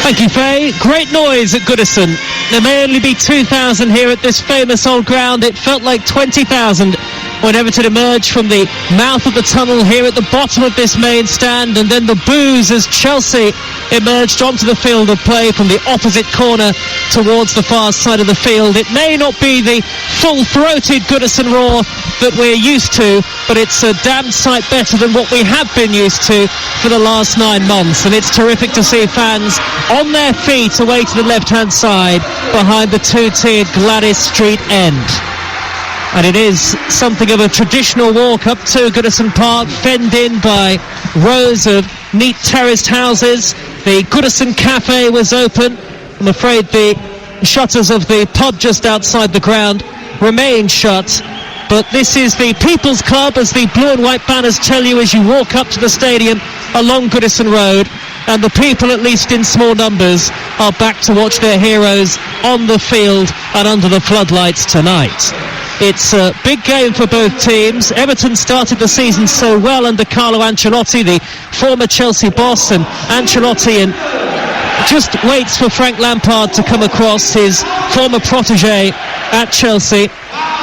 Thank you, Faye. Great noise at Goodison. There may only be 2,000 here at this famous old ground. It felt like 20,000 when Everton emerged from the mouth of the tunnel here at the bottom of this main stand, and then the boos as Chelsea emerged onto the field of play from the opposite corner towards the far side of the field. It may not be the full-throated Goodison roar that we're used to, but it's a damn sight better than what we have been used to for the last 9 months, and it's terrific to see fans on their feet away to the left-hand side behind the two-tiered Gladys Street end. And it is something of a traditional walk up to Goodison Park, fenned in by rows of neat terraced houses. The Goodison Cafe was open. I'm afraid the shutters of the pub just outside the ground remain shut. But this is the People's Club, as the blue and white banners tell you as you walk up to the stadium along Goodison Road. And the people, at least in small numbers, are back to watch their heroes on the field and under the floodlights tonight. It's a big game for both teams. Everton started the season so well under Carlo Ancelotti, the former Chelsea boss, and Ancelotti just waits for Frank Lampard to come across, his former protege at Chelsea.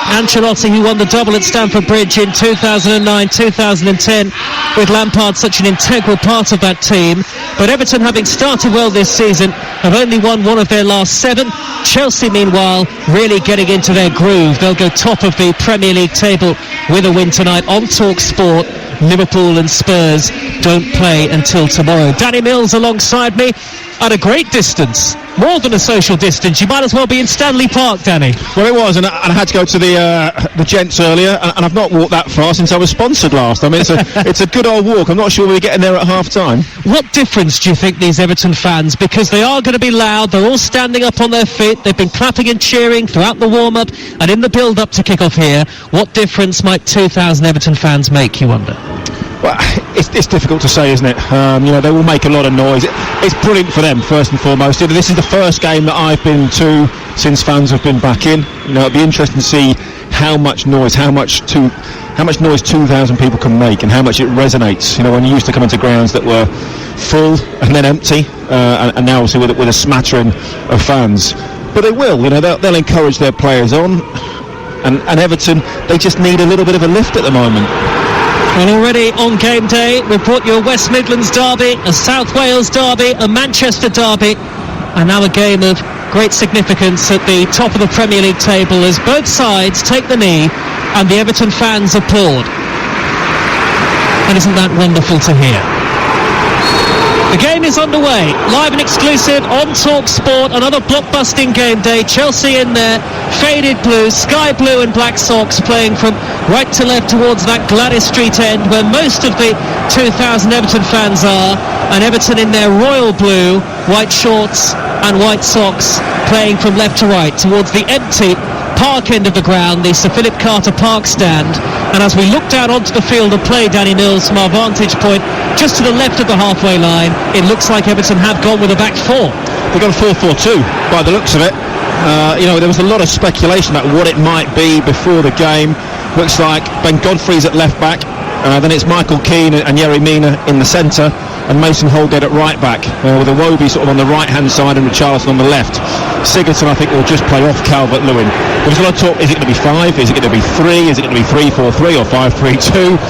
Ancelotti, who won the double at Stamford Bridge in 2009-2010, with Lampard such an integral part of that team. But Everton, having started well this season, have only won one of their last 7. Chelsea, meanwhile, really getting into their groove. They'll go top of the Premier League table with a win tonight on TalkSport. Liverpool and Spurs don't play until tomorrow. Danny Mills alongside me at a great distance, more than a social distance. You might as well be in Stanley Park, Danny. Well, it was, and I had to go to the gents earlier, and I've not walked that far since I was sponsored last. I mean, it's a good old walk. I'm not sure we're getting there at half-time. What difference do you think these Everton fans, because they are going to be loud, they're all standing up on their feet, they've been clapping and cheering throughout the warm-up and in the build-up to kick off here, what difference might 2,000 Everton fans make, you wonder? Well, it's difficult to say, isn't it? They will make a lot of noise. It's brilliant for them, first and foremost. This is the first game that I've been to since fans have been back in. It'll be interesting to see how much noise 2,000 people can make, and how much it resonates. When you used to come into grounds that were full and then empty, and now obviously with a smattering of fans. But they will. They'll encourage their players on, and Everton, they just need a little bit of a lift at the moment. Well, already on game day, we've brought you a West Midlands derby, a South Wales derby, a Manchester derby, and now a game of great significance at the top of the Premier League table as both sides take the knee and the Everton fans applaud. And isn't that wonderful to hear? The game is underway, live and exclusive on TalkSport. Another blockbusting game day. Chelsea in their faded blue, sky blue and black socks, playing from right to left towards that Gladys Street end where most of the 2,000 Everton fans are, and Everton in their royal blue, white shorts and white socks, playing from left to right towards the empty park end of the ground, the Sir Philip Carter Park stand. And as we look down onto the field of play, Danny Mills, from our vantage point just to the left of the halfway line, it looks like Everton have gone with a back 4. They've gone 4-4-2 by the looks of it. There was a lot of speculation about what it might be before the game. Looks like Ben Godfrey's at left back, then it's Michael Keane and Yerry Mina in the centre, and Mason Holgate at right back, with Iwobi sort of on the right hand side and Richarlison on the left. Sigurdsson, I think, will just play off Calvert-Lewin. There was a lot of talk, is it going to be 5, is it going to be 3, is it going to be 3-4-3 or 5-3-2?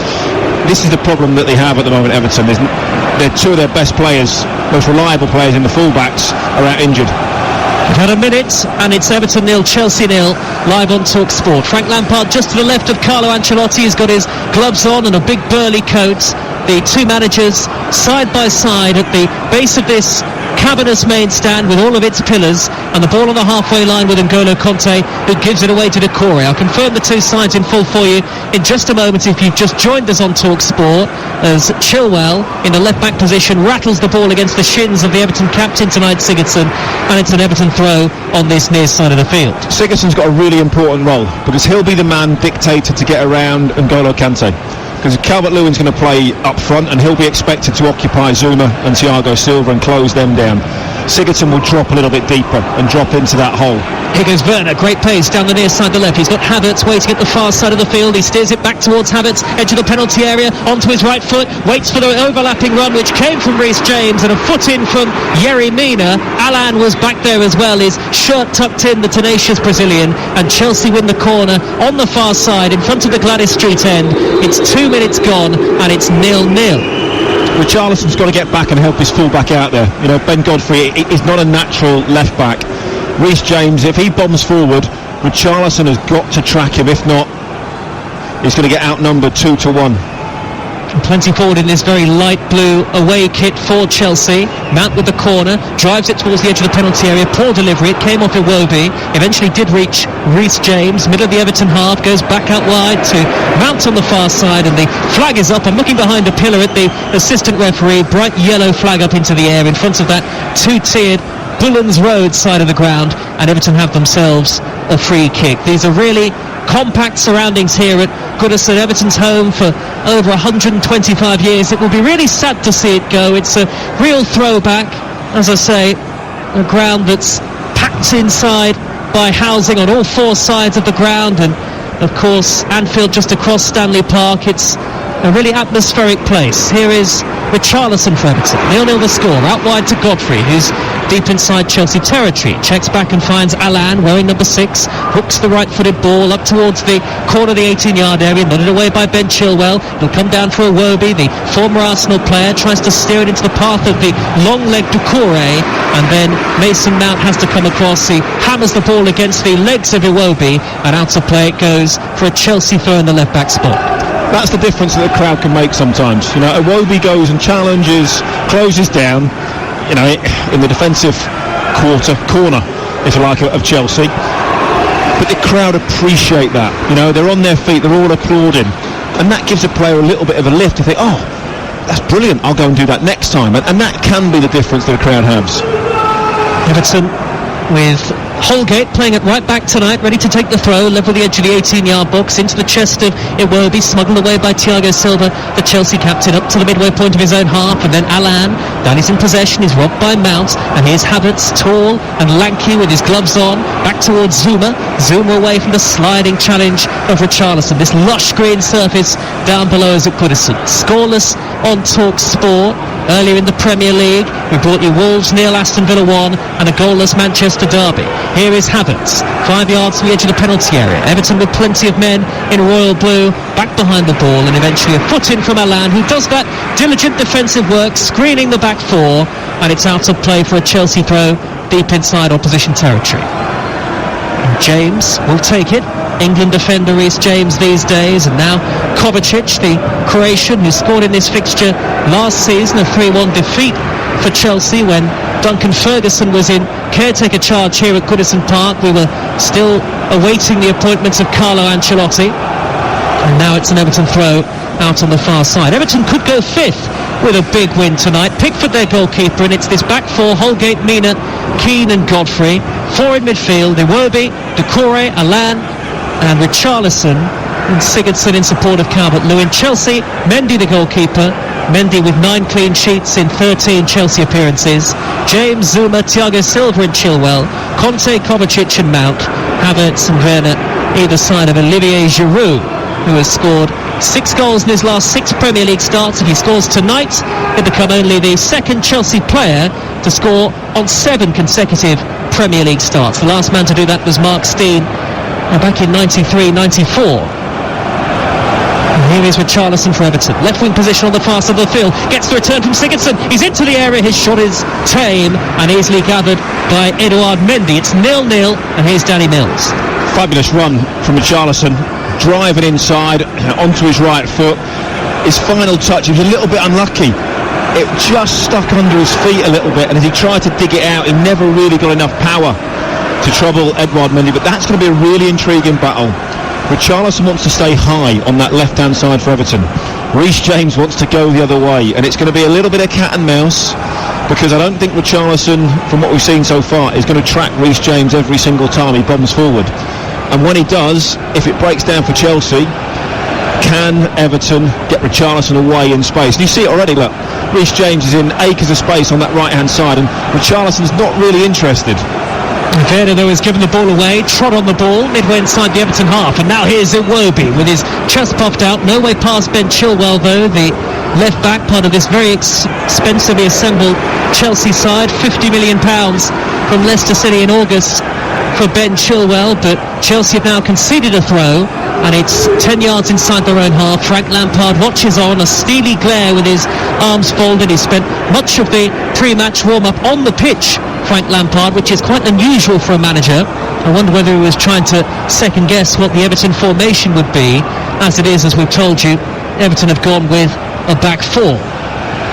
This is the problem that they have at the moment, Everton. They're 2 of their best players, most reliable players in the full-backs, are out injured. We've had a minute, and it's Everton 0, Chelsea 0, live on TalkSport. Frank Lampard just to the left of Carlo Ancelotti. He's got his gloves on and a big burly coat. The two managers side by side at the base of this cavernous main stand with all of its pillars, and the ball on the halfway line with N'Golo Kanté, who gives it away to Decore. I'll confirm the two sides in full for you in just a moment if you've just joined us on TalkSport, as Chilwell in the left back position rattles the ball against the shins of the Everton captain tonight, Sigurdsson, and it's an Everton throw on this near side of the field. Sigurdsson's got a really important role because he'll be the man dictated to get around N'Golo Kanté, because Calvert-Lewin's going to play up front and he'll be expected to occupy Zuma and Thiago Silva and close them down. Sigurdsson will drop a little bit deeper and drop into that hole. Here goes Werner, great pace down the near side, the left. He's got Havertz waiting at the far side of the field. He steers it back towards Havertz, edge of the penalty area, onto his right foot, waits for the overlapping run, which came from Reece James, and a foot in from Yerry Mina. Alan was back there as well, his shirt tucked in, the tenacious Brazilian, and Chelsea win the corner on the far side in front of the Gladys Street end. It's 2 minutes gone, and it's 0-0. Richarlison's got to get back and help his full-back out there. You know, Ben Godfrey is not a natural left-back. Reece James, if he bombs forward, Richarlison has got to track him. If not, he's going to get outnumbered 2-1. Plenty forward in this very light blue away kit for Chelsea. Mount with the corner, drives it towards the edge of the penalty area. Poor delivery, it came off Iwobi. Eventually did reach Reece James, middle of the Everton half, goes back out wide to Mount on the far side, and the flag is up. I'm looking behind a pillar at the assistant referee. Bright yellow flag up into the air in front of that two-tiered Bullens Road side of the ground, and Everton have themselves a free kick. These are really compact surroundings here at Goodison. Everton's home for over 125 years. It will be really sad to see it go. It's a real throwback, as I say, a ground that's packed inside by housing on all four sides of the ground, and of course Anfield just across Stanley Park. It's a really atmospheric place. Here is Richarlison for Everton. 0-0 the score. Out wide to Godfrey, who's deep inside Chelsea territory. Checks back and finds Alan, wearing number 6. Hooks the right-footed ball up towards the corner of the 18-yard area. Nodded away by Ben Chilwell. It'll come down for Iwobi, the former Arsenal player. Tries to steer it into the path of the long-legged Doucouré. And then Mason Mount has to come across. He hammers the ball against the legs of Iwobi. And out of play it goes for a Chelsea throw in the left-back spot. That's the difference that the crowd can make sometimes. You know, Iwobi goes and challenges, closes down, you know, in the defensive corner, if you like, of Chelsea. But the crowd appreciate that. You know, they're on their feet, they're all applauding. And that gives a player a little bit of a lift to think, oh, that's brilliant, I'll go and do that next time. And that can be the difference that the crowd has. Everton with Holgate playing it right back tonight, ready to take the throw, level the edge of the 18-yard box, into the chest of Iwobi, smuggled away by Thiago Silva, the Chelsea captain, up to the midway point of his own half, and then Alan, down he's in possession, he's robbed by Mount, and here's Havertz, tall and lanky with his gloves on, back towards Zuma away from the sliding challenge of Richarlison. This lush green surface down below is at Goodison. Scoreless on Talk Sport. Earlier in the Premier League, we brought you Wolves 0, Aston Villa 1, and a goalless Manchester derby. Here is Havertz, 5 yards from the edge of the penalty area. Everton with plenty of men in royal blue, back behind the ball, and eventually a foot in from Alan, who does that diligent defensive work, screening the back four, and it's out of play for a Chelsea throw deep inside opposition territory. And James will take it. England defender Reece James these days, and now Kovacic, the Croatian who scored in this fixture last season, a 3-1 defeat for Chelsea when Duncan Ferguson was in caretaker charge here at Goodison Park. We were still awaiting the appointments of Carlo Ancelotti, and now it's an Everton throw out on the far side. Everton could go 5th with a big win tonight. Pickford their goalkeeper, and it's this back four: Holgate, Mina, Keane and Godfrey. 4 in midfield: Iwobi, Doucouré, Alan and Richarlison, and Sigurdsson in support of Calvert-Lewin. Chelsea, Mendy the goalkeeper. Mendy with 9 clean sheets in 13 Chelsea appearances. James, Zuma, Thiago Silva and Chilwell. Conte, Kovacic and Mount. Havertz and Werner either side of Olivier Giroud, who has scored 6 goals in his last 6 Premier League starts. If he scores tonight, he'll become only the second Chelsea player to score on 7 consecutive Premier League starts. The last man to do that was Mark Stein back in 93-94. Here is Richarlison for Everton. Left wing position on the far side of the field. Gets the return from Sigurdsson. He's into the area. His shot is tame and easily gathered by Edouard Mendy. It's 0-0, and here's Danny Mills. Fabulous run from Richarlison, driving inside onto his right foot. His final touch, he was a little bit unlucky. It just stuck under his feet a little bit, and as he tried to dig it out, he never really got enough power to trouble Edouard Mendy. But that's going to be a really intriguing battle. Richarlison wants to stay high on that left-hand side for Everton. Reece James wants to go the other way, and it's going to be a little bit of cat and mouse, because I don't think Richarlison, from what we've seen so far, is going to track Reece James every single time he bombs forward. And when he does, if it breaks down for Chelsea, can Everton get Richarlison away in space? And you see it already, look. Reece James is in acres of space on that right-hand side, and Richarlison's not really interested. Werner, though, has given the ball away, trod on the ball midway inside the Everton half, and now here's Iwobi with his chest puffed out, no way past Ben Chilwell, though, the left back, part of this very expensively assembled Chelsea side. £50 million from Leicester City in August for Ben Chilwell, but Chelsea have now conceded a throw, and it's 10 yards inside their own half. Frank Lampard watches on, a steely glare with his arms folded. He spent much of the pre-match warm-up on the pitch, Frank Lampard, which is quite unusual for a manager. I wonder whether he was trying to second-guess what the Everton formation would be. As it is, as we've told you, Everton have gone with a back four.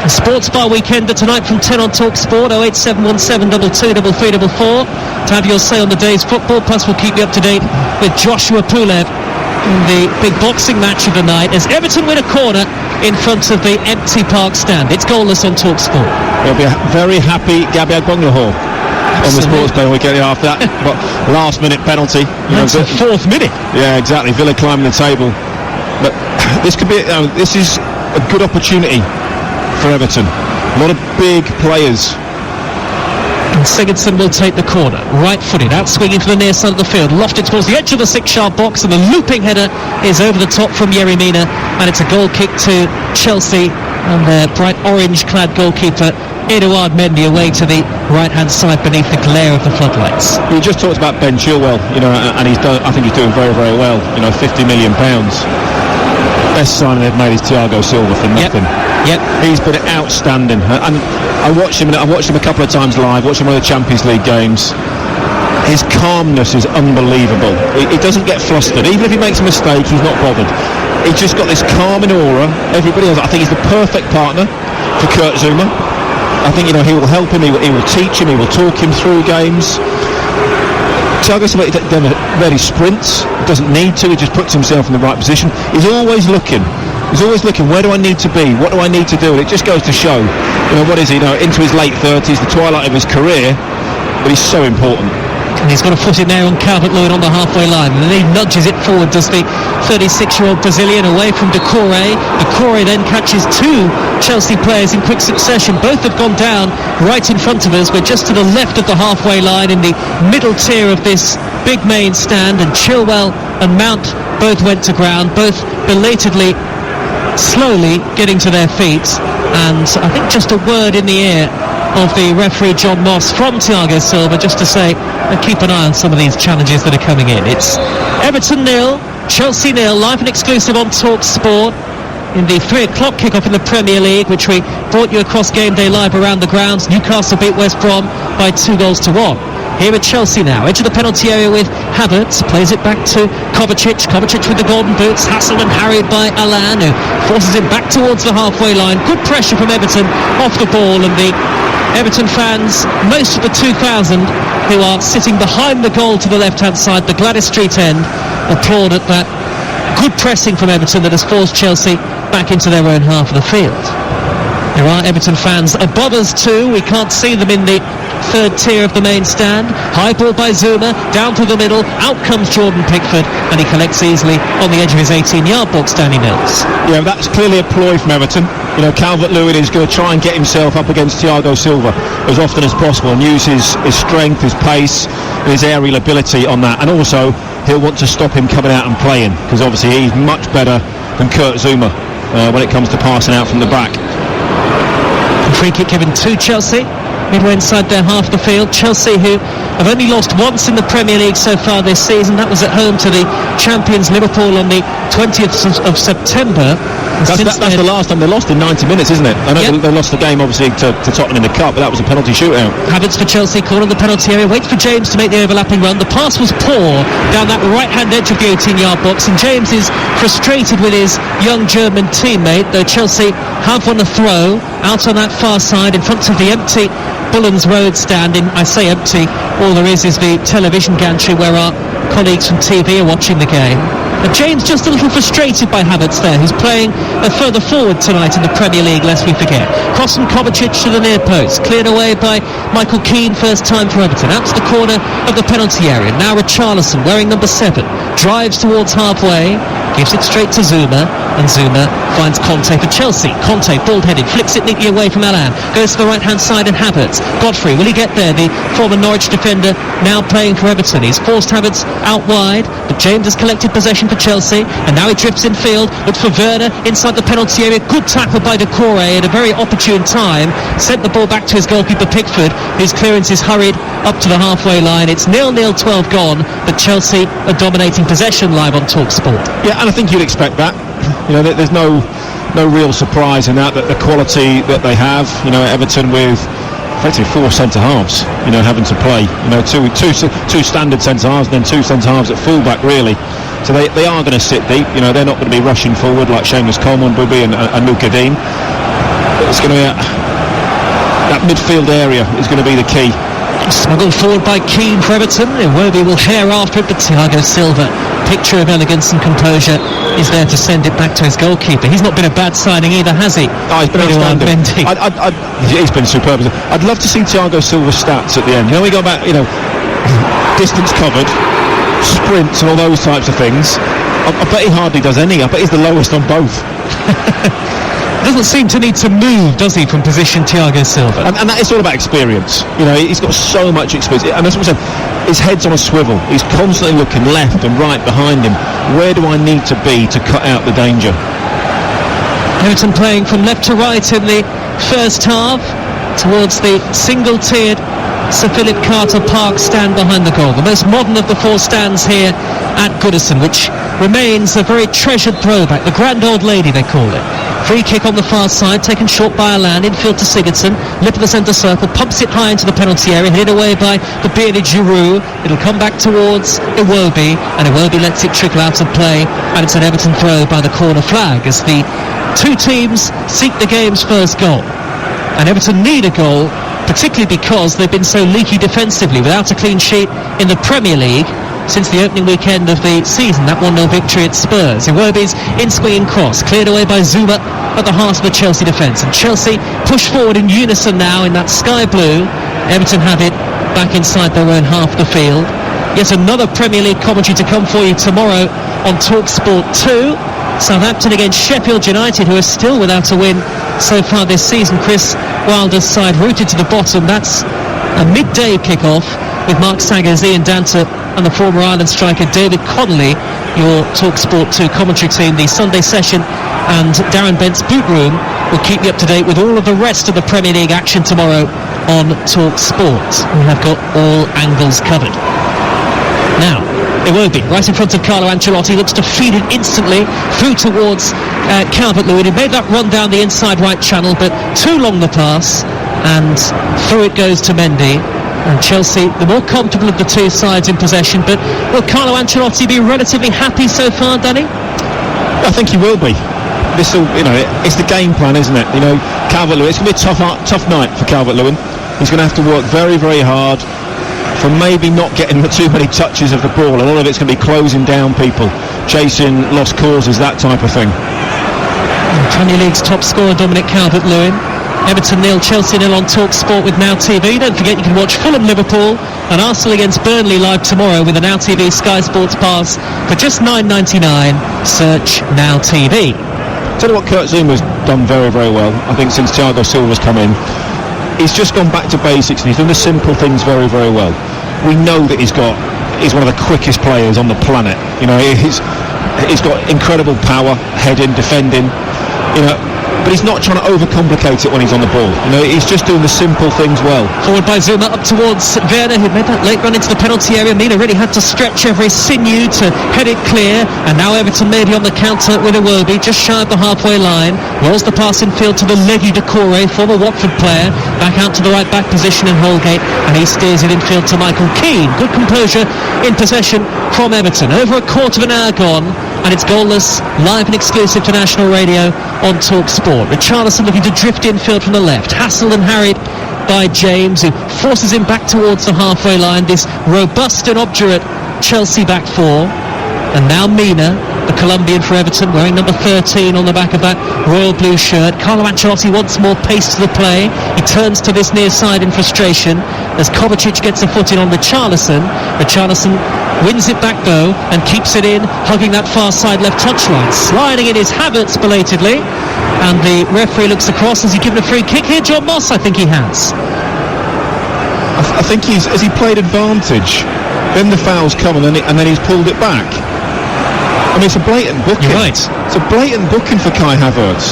The Sports Bar Weekender tonight from 10 on Talk Sport, 08717 223344 to have your say on the day's football. Plus we'll keep you up to date with Joshua Pulev in the big boxing match of the night as Everton win a corner in front of the empty Park stand. It's goalless on Talk Sport. He'll be a very happy Gabi Agbonlahor on the Sports Bar Weekend after that. But last minute penalty. That's the fourth minute. Yeah, exactly. Villa climbing the table. But this could be. This is a good opportunity for Everton. A lot of big players. And Sigurdsson will take the corner, right-footed, out swinging to the near side of the field, lofted towards the edge of the 6-yard box, and the looping header is over the top from Yerry Mina, and it's a goal kick to Chelsea, and their bright orange-clad goalkeeper Edouard Mendy away to the right-hand side beneath the glare of the floodlights. We just talked about Ben Chilwell, and he's done. I think he's doing very, very well. £50 million. Best signing they've made is Thiago Silva for nothing. Yep. He's been outstanding, and I watched him a couple of times live. Watched him one of the Champions League games. His calmness is unbelievable. He doesn't get flustered, even if he makes a mistake. He's not bothered. He's just got this calming aura. Everybody else, I think he's the perfect partner for Kurt Zouma. I think he will help him. He will teach him. He will talk him through games. Thiago Silva rarely sprints, doesn't need to, he just puts himself in the right position. He's always looking, where do I need to be, what do I need to do, and it just goes to show, what is he, into his late 30s, the twilight of his career, but he's so important. And he's got a foot in there on Calvert-Lewin on the halfway line, and then he nudges it forward, does the 36-year-old Brazilian, away from Decore. Decore then catches two Chelsea players in quick succession. Both have gone down right in front of us. We're just to the left of the halfway line in the middle tier of this big main stand, and Chilwell and Mount both went to ground, both belatedly, slowly getting to their feet. And I think just a word in the ear of the referee John Moss from Thiago Silva, just to say, keep an eye on some of these challenges that are coming in. It's Everton 0, Chelsea 0, live and exclusive on Talk Sport in the 3 o'clock kickoff in the Premier League, which we brought you across Game Day Live around the grounds. Newcastle beat West Brom by 2-1. Here at Chelsea now, edge of the penalty area with Havertz, plays it back to Kovacic with the golden boots, hassled and harried by Alain, who forces him back towards the halfway line. Good pressure from Everton off the ball, and the Everton fans, most of the 2,000 who are sitting behind the goal to the left-hand side, the Gladys Street end, applaud at that good pressing from Everton that has forced Chelsea back into their own half of the field. There are Everton fans above us too. We can't see them in the third tier of the main stand. High ball by Zouma, down through the middle, out comes Jordan Pickford, and he collects easily on the edge of his 18-yard box, Danny Mills. Yeah, that's clearly a ploy from Everton. Calvert-Lewin is going to try and get himself up against Thiago Silva as often as possible and use his strength, his pace, his aerial ability on that, and also he'll want to stop him coming out and playing, because obviously he's much better than Kurt Zouma when it comes to passing out from the back. Free kick given to Chelsea, midway inside their half the field. Chelsea, who have only lost once in the Premier League so far this season, that was at home to the champions Liverpool on the 20th of September. That's the last time they lost in 90 minutes, isn't it? I know they lost the game obviously to Tottenham in the Cup, but that was a penalty shootout. Havertz for Chelsea, corner the penalty area, waits for James to make the overlapping run. The pass was poor down that right-hand edge of the 18-yard box, and James is frustrated with his young German teammate, though Chelsea have won a throw out on that far side in front of the empty Bullen's Road stand. I say empty, all there is the television gantry where our colleagues from TV are watching the game. James just a little frustrated by Havertz there, who's playing further forward tonight in the Premier League, lest we forget. Cross from Kovacic to the near post, cleared away by Michael Keane, first time for Everton, out to the corner of the penalty area. Now Richarlison, wearing number 7, drives towards halfway, gives it straight to Zuma, and Zuma finds Conte for Chelsea. Conte, bald-headed, flicks it neatly away from Alan, goes to the right-hand side and Havertz. Godfrey, will he get there? The former Norwich defender now playing for Everton. He's forced Havertz out wide, but James has collected possession for Chelsea, and now he drifts in field, looks for Werner inside the penalty area. Good tackle by Decore at a very opportune time, sent the ball back to his goalkeeper Pickford, whose clearance is hurried up to the halfway line. It's 0-0, 12 gone, but Chelsea are dominating possession live on TalkSport. Yeah, and I think you'd expect that. You know, there's no real surprise in that the quality that they have, you know, Everton with effectively 4 centre-halves, you know, having to play, you know, two standard centre-halves and then 2 centre-halves at full-back, really. So they are going to sit deep, you know, they're not going to be rushing forward like Seamus Coleman, Bobby and Luka Dean. It's going to be that midfield area is going to be the key. Smuggled forward by Keane for Everton. Iwobi will hare after it, but Thiago Silva, picture of elegance and composure, is there to send it back to his goalkeeper. He's not been a bad signing either, has he? Oh, he's been outstanding. He's been superb. I'd love to see Thiago Silva's stats at the end. You know, we go back, you know, distance covered, sprints and all those types of things. I bet he hardly does any. I bet he's the lowest on both. Doesn't seem to need to move, does he, from position, Thiago Silva? And that is all about experience. You know, he's got so much experience. And that's what I'm saying. His head's on a swivel. He's constantly looking left and right behind him. Where do I need to be to cut out the danger? Everton playing from left to right in the first half, towards the single-tiered Sir Philip Carter Park stand behind the goal. The most modern of the 4 stands here at Goodison, which remains a very treasured throwback. The grand old lady, they call it. Free kick on the far side, taken short by Alan, infield to Sigurdsson, lip of the centre circle, pumps it high into the penalty area, hit away by the bearded Giroud. It'll come back towards Iwobi, and Iwobi lets it trickle out of play, and it's an Everton throw by the corner flag as the 2 teams seek the game's first goal. And Everton need a goal, particularly because they've been so leaky defensively, without a clean sheet in the Premier League since the opening weekend of the season, that 1-0 victory at Spurs. Iwobi's in-swinging cross, cleared away by Zuma at the heart of the Chelsea defence. And Chelsea push forward in unison now in that sky blue. Everton have it back inside their own half of the field. Yet another Premier League commentary to come for you tomorrow on TalkSport 2. Southampton against Sheffield United, who are still without a win so far this season. Chris Wilder's side rooted to the bottom. That's a midday kick-off with Mark Saggers, Ian Danter and the former Ireland striker David Connolly, your TalkSport 2 commentary team. The Sunday session and Darren Bent's boot room will keep you up to date with all of the rest of the Premier League action tomorrow on TalkSport. We have got all angles covered. Now, Iwobi, right in front of Carlo Ancelotti, looks to feed it instantly through towards Calvert-Lewin. He made that run down the inside right channel, but too long the pass, and through it goes to Mendy. And Chelsea, the more comfortable of the 2 sides in possession, but will Carlo Ancelotti be relatively happy so far, Danny? I think he will be. This will, you know, it's the game plan, isn't it? You know, Calvert-Lewin, it's going to be a tough night for Calvert-Lewin. He's going to have to work very, very hard for maybe not getting too many touches of the ball. A lot of it's going to be closing down people, chasing lost causes, that type of thing. Premier League's top scorer, Dominic Calvert-Lewin. Everton 0, Chelsea 0 on TalkSport with Now TV. Don't forget you can watch Fulham Liverpool and Arsenal against Burnley live tomorrow with a Now TV Sky Sports Pass for just $9.99. Search Now TV. Tell you what, Kurt Zuma's done very, very well, I think, since Thiago Silva's come in. He's just gone back to basics and he's done the simple things very, very well. We know that he's one of the quickest players on the planet. You know, he's got incredible power, heading, defending, you know, but he's not trying to overcomplicate it when he's on the ball. You know, he's just doing the simple things well. Forward by Zuma up towards Werner, who made that late run into the penalty area. Mina really had to stretch every sinew to head it clear, and now Everton maybe on the counter with Iwobi, just shy of the halfway line. Rolls the pass in field to the leggy Decore, former Watford player, back out to the right back position in Holgate, and he steers it infield to Michael Keane. Good composure in possession from Everton. Over a quarter of an hour gone, and it's goalless, live and exclusive to national radio on TalkSport. Richarlison looking to drift infield from the left, hassled and harried by James, who forces him back towards the halfway line. This robust and obdurate Chelsea back 4, and now Mina the Colombian for Everton, wearing number 13 on the back of that royal blue shirt. Carlo Ancelotti wants more pace to the play. He turns to this near side in frustration as Kovacic gets a foot in on Richarlison. Richarlison wins it back though and keeps it in, hugging that far side left touchline. Sliding in his Havertz belatedly, and the referee looks across. Has he given a free kick here, John Moss? I think he has. I think has he played advantage? Then the foul's come and then he's pulled it back. I mean, it's a blatant booking. You're right. It's a blatant booking for Kai Havertz.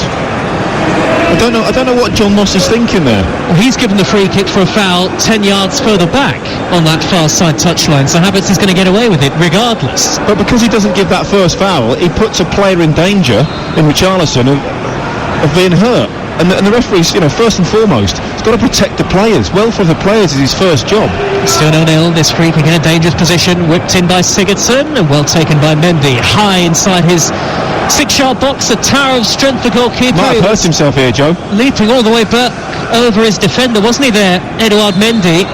I don't know what John Moss is thinking there. Well, he's given the free kick for a foul 10 yards further back on that far side touchline, so Havertz is going to get away with it regardless. But because he doesn't give that first foul, he puts a player in danger in Richarlison of being hurt. And the referee's, first and foremost, he's got to protect the players. Welfare of the players is his first job. Still 0-0, this free kick in a dangerous position, whipped in by Sigurdsson and well taken by Mendy. High inside his 6-yard box, a tower of strength, the goalkeeper. Might have hurt himself here, Joe. Leaping all the way back over his defender, wasn't he there, Edouard Mendy?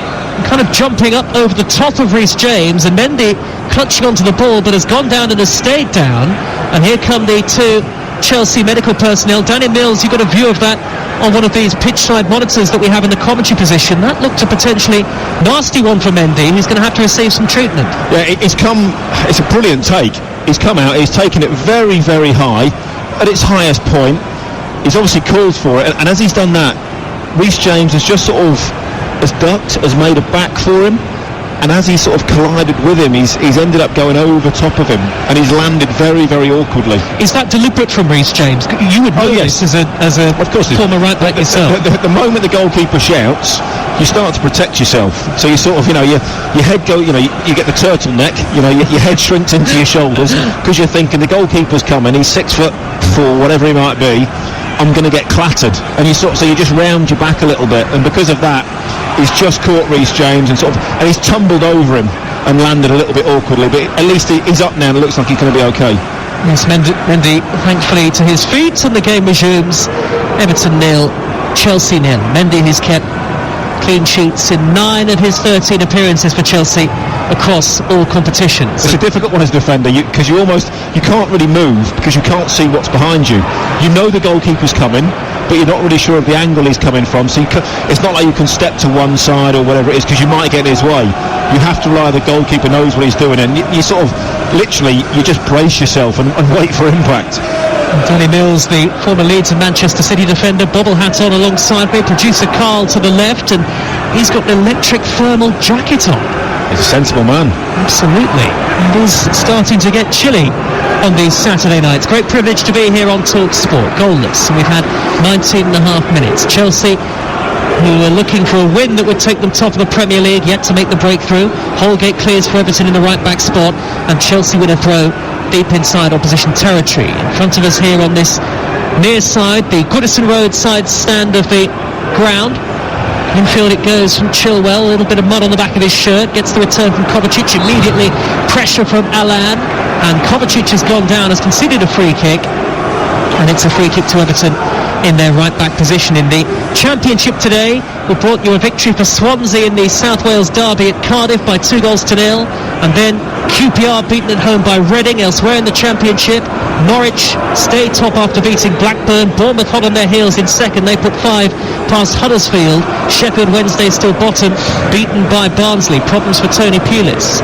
Kind of jumping up over the top of Reece James, and Mendy clutching onto the ball but has gone down and has stayed down. And here come the two Chelsea medical personnel. Danny Mills, you got a view of that on one of these pitch-side monitors that we have in the commentary position. That looked a potentially nasty one for Mendy. He's going to have to receive some treatment. Yeah, it's a brilliant take. He's come out, he's taken it very, very high, at its highest point. He's obviously called for it, and as he's done that, Reece James has just sort of has ducked, has made a back for him, and as he sort of collided with him, he's ended up going over top of him, and he's landed very, very awkwardly. Is that deliberate from Reece James? You would know this as a of course former right back yourself. The moment the goalkeeper shouts, you start to protect yourself. So you sort of, your head go, you get the turtleneck, your head shrinks into your shoulders because you're thinking the goalkeeper's coming. He's 6'4", whatever he might be. I'm going to get clattered, and you just round your back a little bit, and because of that, he's just caught Reece James and he's tumbled over him and landed a little bit awkwardly. But at least he's up now, and it looks like he's going to be okay. Yes, Mendy thankfully to his feet, and the game resumes. Everton 0, Chelsea 0. Mendy has kept clean sheets in 9 of his 13 appearances for Chelsea across all competitions. It's a difficult one as a defender because you can't really move because you can't see what's behind you. You know the goalkeeper's coming, but you're not really sure of the angle he's coming from, so it's not like you can step to one side or whatever it is because you might get in his way. You have to rely the goalkeeper knows what he's doing, and you sort of literally you just brace yourself and wait for impact. Danny Mills, the former Leeds and Manchester City defender, bobble hat on alongside me, producer Carl to the left, and he's got an electric thermal jacket on. He's a sensible man. Absolutely. It is starting to get chilly on these Saturday nights. Great privilege to be here on Talk Sport. Goalless, and we've had 19 and a half minutes. Chelsea, who are looking for a win that would take them top of the Premier League, yet to make the breakthrough. Holgate clears for Everton in the right back spot, and Chelsea win a throw deep inside opposition territory. In front of us here on this near side, the Goodison Road side stand of the ground. Infield it goes from Chilwell, a little bit of mud on the back of his shirt, gets the return from Kovacic, immediately pressure from Alan, and Kovacic has gone down, has conceded a free kick, and it's a free kick to Everton in their right back position. In the Championship today, we brought you a victory for Swansea in the South Wales derby at Cardiff by 2-0, and then QPR beaten at home by Reading. Elsewhere in the Championship, Norwich stay top after beating Blackburn. Bournemouth hot on their heels in second, they put 5 past Huddersfield. Sheffield Wednesday still bottom, beaten by Barnsley. Problems for Tony Pulis.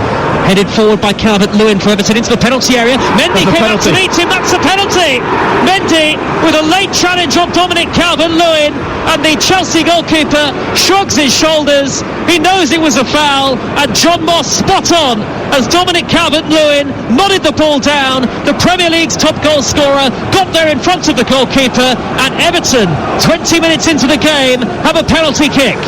Headed forward by Calvert-Lewin for Everton into the penalty area. Mendy came out to meet him, that's a penalty! Mendy with a late challenge on Dominic Calvert-Lewin, and the Chelsea goalkeeper shrugs his shoulders. He knows it was a foul, and John Moss spot on as Dominic Calvert-Lewin nodded the ball down. The Premier League's top goal scorer got there in front of the goalkeeper, and Everton, 20 minutes into the game, have a penalty kick.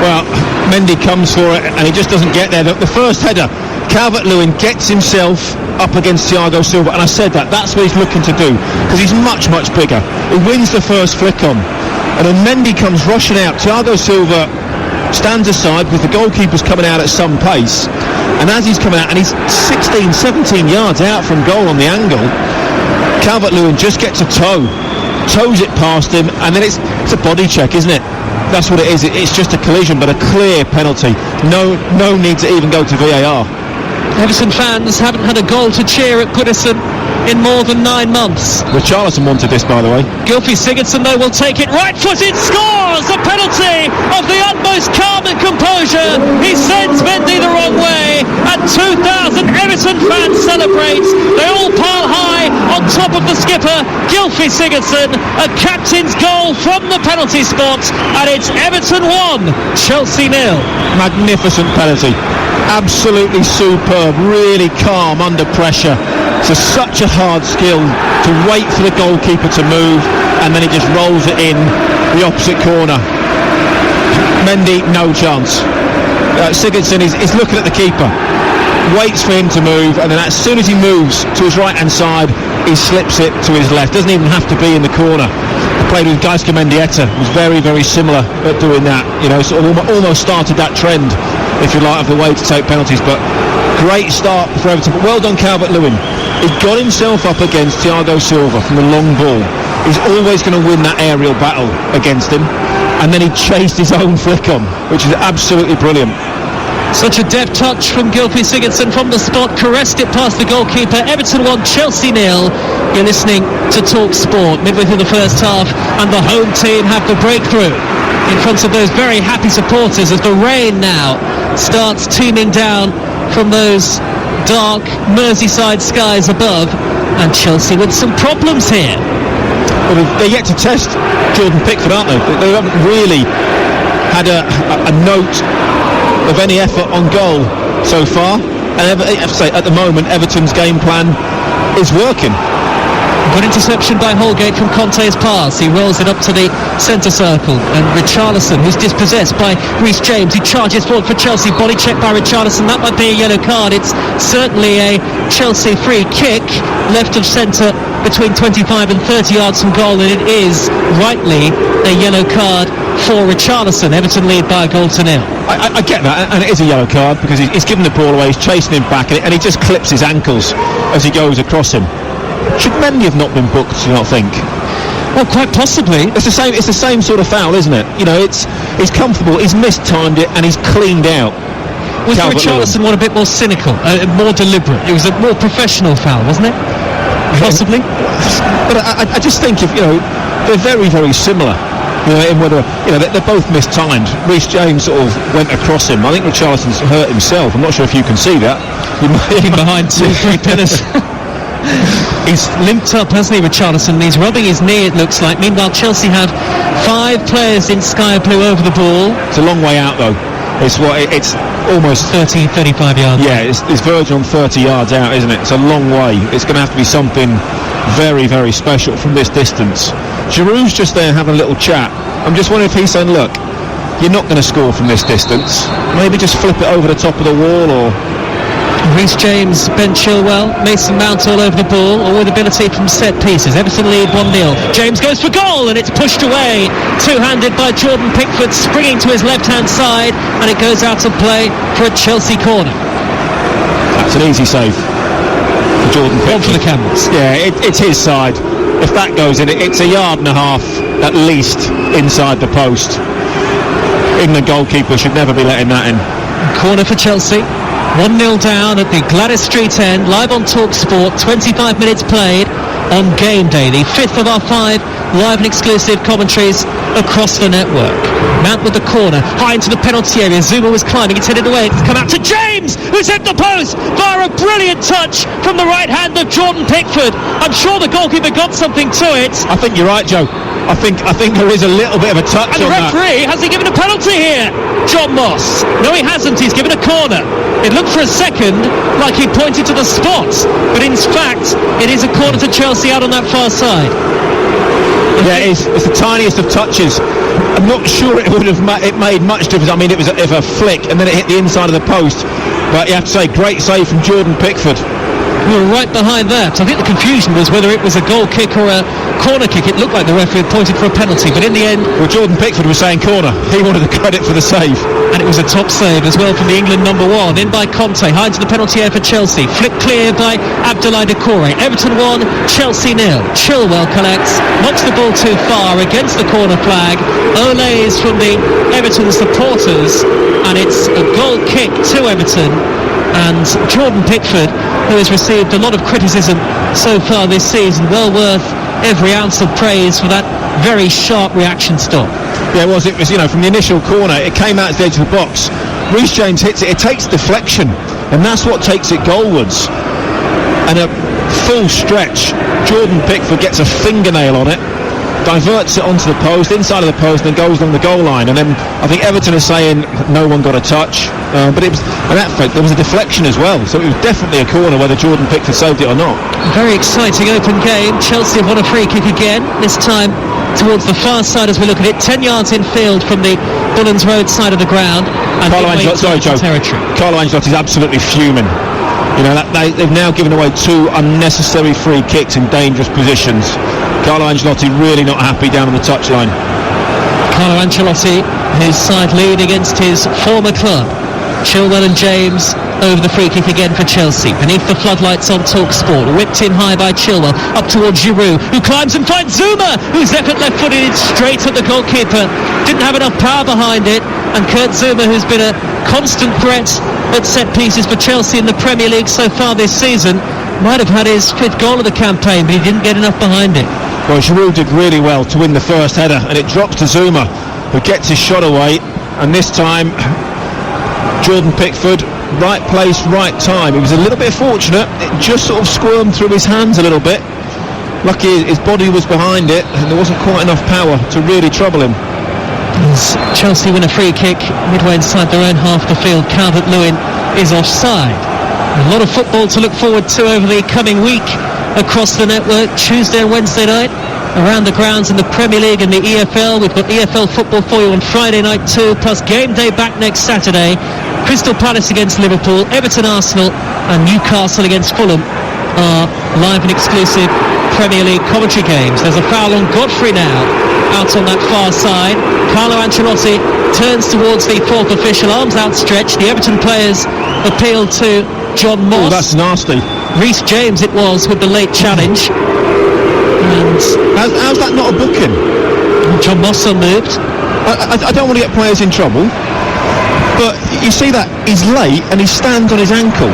Well, Mendy comes for it and he just doesn't get there. The first header, Calvert-Lewin gets himself up against Thiago Silva, and I said that's what he's looking to do because he's much, much bigger. He wins the first flick on, and then Mendy comes rushing out. Thiago Silva stands aside because the goalkeeper's coming out at some pace, and as he's coming out, and he's 16, 17 yards out from goal on the angle, Calvert-Lewin just gets a toes it past him, and then it's a body check, isn't it? That's what it is. It's just a collision, but a clear penalty. No need to even go to VAR. Everton fans haven't had a goal to cheer at Goodison in more than 9 months. Richarlison wanted this, by the way. Gylfi Sigurdsson, though, will take it right-footed, scores! A penalty of the utmost calm and composure. He sends Mendy the wrong way, and 2,000 Everton fans celebrate. They all pile high on top of the skipper, Gylfi Sigurdsson. A captain's goal from the penalty spot, and it's Everton 1, Chelsea 0. Magnificent penalty. Absolutely superb, really calm under pressure. It's such a hard skill to wait for the goalkeeper to move, and then he just rolls it in the opposite corner. Mendy, no chance. Sigurdsson is looking at the keeper, waits for him to move, and then as soon as he moves to his right hand side, he slips it to his left. Doesn't even have to be in the corner. Played with Gaizka Mendieta, was very, very similar at doing that. You know, sort of almost started that trend, if you like, of the way to take penalties. But great start for Everton. But well done, Calvert-Lewin. He got himself up against Thiago Silva from the long ball. He's always going to win that aerial battle against him. And then he chased his own flick on, which is absolutely brilliant. Such a deft touch from Gylfi Sigurdsson from the spot, caressed it past the goalkeeper. Everton 1, Chelsea 0. You're listening to Talk Sport midway through the first half, and the home team have the breakthrough in front of those very happy supporters as the rain now starts teeming down from those dark Merseyside skies above, and Chelsea with some problems here. Well, they're yet to test Jordan Pickford, aren't they? They haven't really had a note of any effort on goal so far, and I have to say, at the moment Everton's game plan is working. Good interception by Holgate from Conte's pass. He rolls it up to the centre circle, and Richarlison, who's dispossessed by Reece James, he charges forward for Chelsea. Body check by Richarlison. That might be a yellow card. It's certainly a Chelsea free kick left of centre between 25 and 30 yards from goal, and it is rightly a yellow card for Richarlison. Everton lead by a goal to 0. I get that, and it is a yellow card because he's given the ball away, he's chasing him back, and he just clips his ankles as he goes across him. Should Mendy have not been booked, do you not think? Well, quite possibly. It's the same sort of foul, isn't it? You know, he's comfortable, he's mistimed it, and he's cleaned out. Was Richarlison one a bit more cynical, more deliberate? It was a more professional foul, wasn't it? Possibly. But I just think, if you know, they're very, very similar. You know, in whether, you know, they're both mistimed. Reece James sort of went across him. I think Richarlison's hurt himself. I'm not sure if you can see that. He behind 2-3 pillars. He's limped up, hasn't he, Richarlison? He's rubbing his knee, it looks like. Meanwhile, Chelsea have 5 players in sky blue over the ball. It's a long way out, though. It's almost 30, 35 yards. Yeah, it's verging on 30 yards out, isn't it? It's a long way. It's going to have to be something very, very special from this distance. Giroud's just there having a little chat. I'm just wondering if he's saying, look, you're not going to score from this distance. Maybe just flip it over the top of the wall, or... Reece James, Ben Chilwell, Mason Mount all over the ball, all with ability from set pieces. Everton lead 1-0. James goes for goal, and it's pushed away, two-handed by Jordan Pickford, springing to his left-hand side, and it goes out of play for a Chelsea corner. That's an easy save for Jordan Pickford. One for the Camels. Yeah, it's his side. If that goes in, it's a yard and a half at least inside the post. Even the goalkeeper should never be letting that in. Corner for Chelsea. 1-0 down at the Gladys Street end, live on Talk Sport, 25 minutes played on game day, the 5th of our 5 live and exclusive commentaries across the network. Mount with the corner, high into the penalty area. Zuma was climbing, it's headed away, it's come out to James, who's hit the post via a brilliant touch from the right hand of Jordan Pickford. I'm sure the goalkeeper got something to it. I think you're right, Joe. I think there is a little bit of a touch on that. And the referee, has he given a penalty here? John Moss. No, he hasn't. He's given a corner. It looked for a second like he pointed to the spot, but in fact, it is a corner to Chelsea out on that far side. Yeah, it's the tiniest of touches. I'm not sure it would have made much difference. I mean, it was a flick, and then it hit the inside of the post. But you have to say, great save from Jordan Pickford. We were right behind that. I think the confusion was whether it was a goal kick or a corner kick. It looked like the referee had pointed for a penalty, but in the end... Well, Jordan Pickford was saying corner. He wanted the credit for the save. And it was a top save as well from the England number 1. In by Conte, high into the penalty area for Chelsea. Flick clear by Abdoulaye Doucouré. Everton 1, Chelsea 0. Chilwell collects, knocks the ball too far against the corner flag. Ole is from the Everton supporters, and it's a goal kick to Everton. And Jordan Pickford, who has received a lot of criticism so far this season, well worth every ounce of praise for that very sharp reaction stop. Yeah, it was, from the initial corner, it came out to the edge of the box. Reece James hits it, it takes deflection, and that's what takes it goalwards. And a full stretch, Jordan Pickford gets a fingernail on it, diverts it onto the post, inside of the post, and then goes along the goal line. And then I think Everton is saying no one got a touch, but it was, and that fact, there was a deflection as well, so it was definitely a corner whether Jordan Pickford saved it or not. Very exciting open game. Chelsea have won a free kick again, this time towards the far side as we look at it, 10 yards infield from the Bullens Road side of the ground. And Carlo Ancelotti's absolutely fuming. They've now given away 2 unnecessary free kicks in dangerous positions. Carlo Ancelotti really not happy down on the touchline. Carlo Ancelotti, his side lead against his former club. Chilwell and James over the free kick again for Chelsea. Beneath the floodlights on TalkSport. Whipped in high by Chilwell. Up towards Giroud, who climbs and finds Zuma, whose effort left-footed straight at the goalkeeper. Didn't have enough power behind it. And Kurt Zuma, who's been a constant threat at set pieces for Chelsea in the Premier League so far this season, might have had his 5th goal of the campaign, but he didn't get enough behind it. Well, Giroud did really well to win the first header, and it drops to Zuma, who gets his shot away. And this time, Jordan Pickford, right place, right time. He was a little bit fortunate. It just sort of squirmed through his hands a little bit. Lucky his body was behind it, and there wasn't quite enough power to really trouble him. As Chelsea win a free kick midway inside their own half of the field, Calvert-Lewin is offside. A lot of football to look forward to over the coming week across the network. Tuesday and Wednesday night around the grounds in the Premier League and the EFL. We've got EFL football for you on Friday night too, plus game day back next Saturday. Crystal Palace against Liverpool, Everton, Arsenal and Newcastle against Fulham are live and exclusive Premier League commentary games. There's a foul on Godfrey now, out on that far side. Carlo Ancelotti turns towards the 4th official, arms outstretched. The Everton players appeal to John Moss. Oh, that's nasty. Reece James it was with the late challenge. And how's that not a booking? John Moss unmoved. I don't want to get players in trouble, but you see that he's late and he stands on his ankle.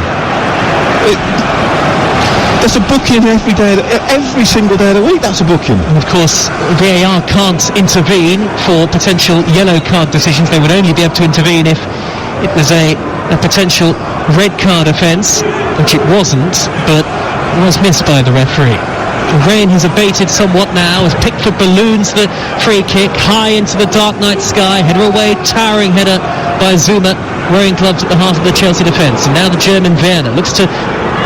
That's a booking every single day of the week. That's a booking. And of course, VAR can't intervene for potential yellow card decisions. They would only be able to intervene if it was a potential red card offence, which it wasn't, but was missed by the referee. The rain has abated somewhat now as Pickford balloons the free kick high into the dark night sky. Header away, towering header by Zuma, wearing gloves at the heart of the Chelsea defence. And now the German Werner looks to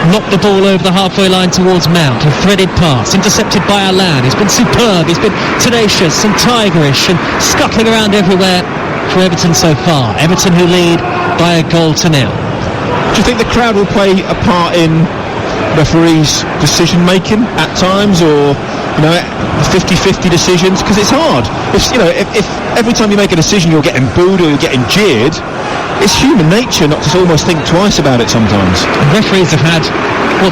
knock the ball over the halfway line towards Mount. A threaded pass, intercepted by Allan. He's been superb, he's been tenacious and tigerish and scuttling around everywhere for Everton so far. Everton who lead by 1-0. Do you think the crowd will play a part in referees' decision making at times, or 50-50 decisions? Because it's hard. If every time you make a decision you're getting booed or you're getting jeered, it's human nature not to almost think twice about it sometimes. And referees have had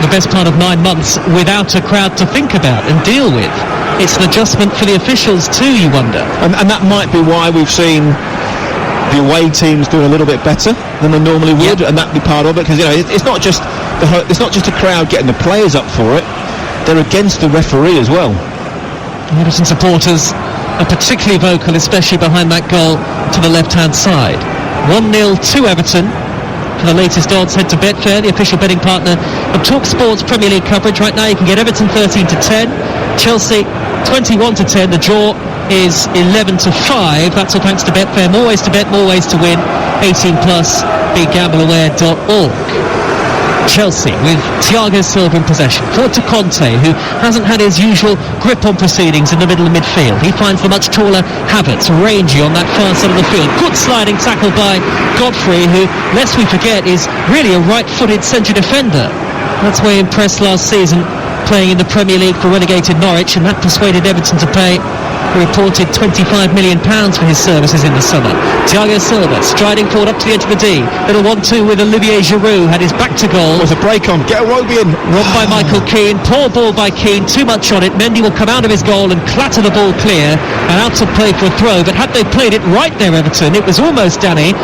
the best part of 9 months without a crowd to think about and deal with. It's an adjustment for the officials too, you wonder. And that might be why we've seen the away teams doing a little bit better than they normally would, and that'd be part of it, because it's not just a crowd getting the players up for it, they're against the referee as well. Everton supporters are particularly vocal, especially behind that goal to the left-hand side. 1-0 to Everton. For the latest odds, head to Betfair, the official betting partner of TalkSport's Premier League coverage. Right now you can get Everton 13-10, Chelsea 21-10. The draw is 11-5. That's all thanks to Betfair. More ways to bet, more ways to win. 18+, begambleaware.org. Chelsea with Thiago Silva in possession. Forward to Conte, who hasn't had his usual grip on proceedings in the middle of midfield. He finds the much taller Havertz, rangy on that far side of the field. Good sliding tackle by Godfrey, who, lest we forget, is really a right-footed central defender. That's why he impressed last season, playing in the Premier League for relegated Norwich, and that persuaded Everton to pay a reported £25 million for his services in the summer. Thiago Silva striding forward up to the edge of the D. Little 1-2 with Olivier Giroud, had his back to goal. Was a break on, get a Roby in. Robbed by Michael Keane, poor ball by Keane, too much on it. Mendy will come out of his goal and clatter the ball clear and out of play for a throw, but had they played it right there, Everton, it was almost Danny.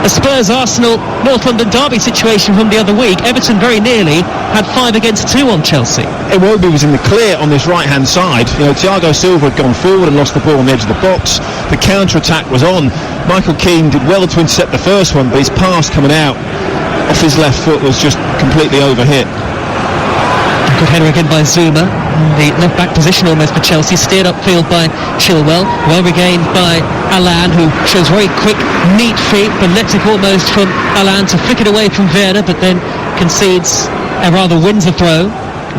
a Spurs-Arsenal North London derby situation from the other week. Everton very nearly had 5 against 2 on Chelsea. Iwobi was in the clear on this right-hand side. Thiago Silva had gone forward and lost the ball on the edge of the box. The counter-attack was on. Michael Keane did well to intercept the first one, but his pass coming out off his left foot was just completely overhit. Good header again by Zuma. The left-back position almost for Chelsea, steered upfield by Chilwell, well regained by Allan, who shows very quick, neat feet, balletic almost from Allan to flick it away from Werner, but then concedes, rather wins the throw,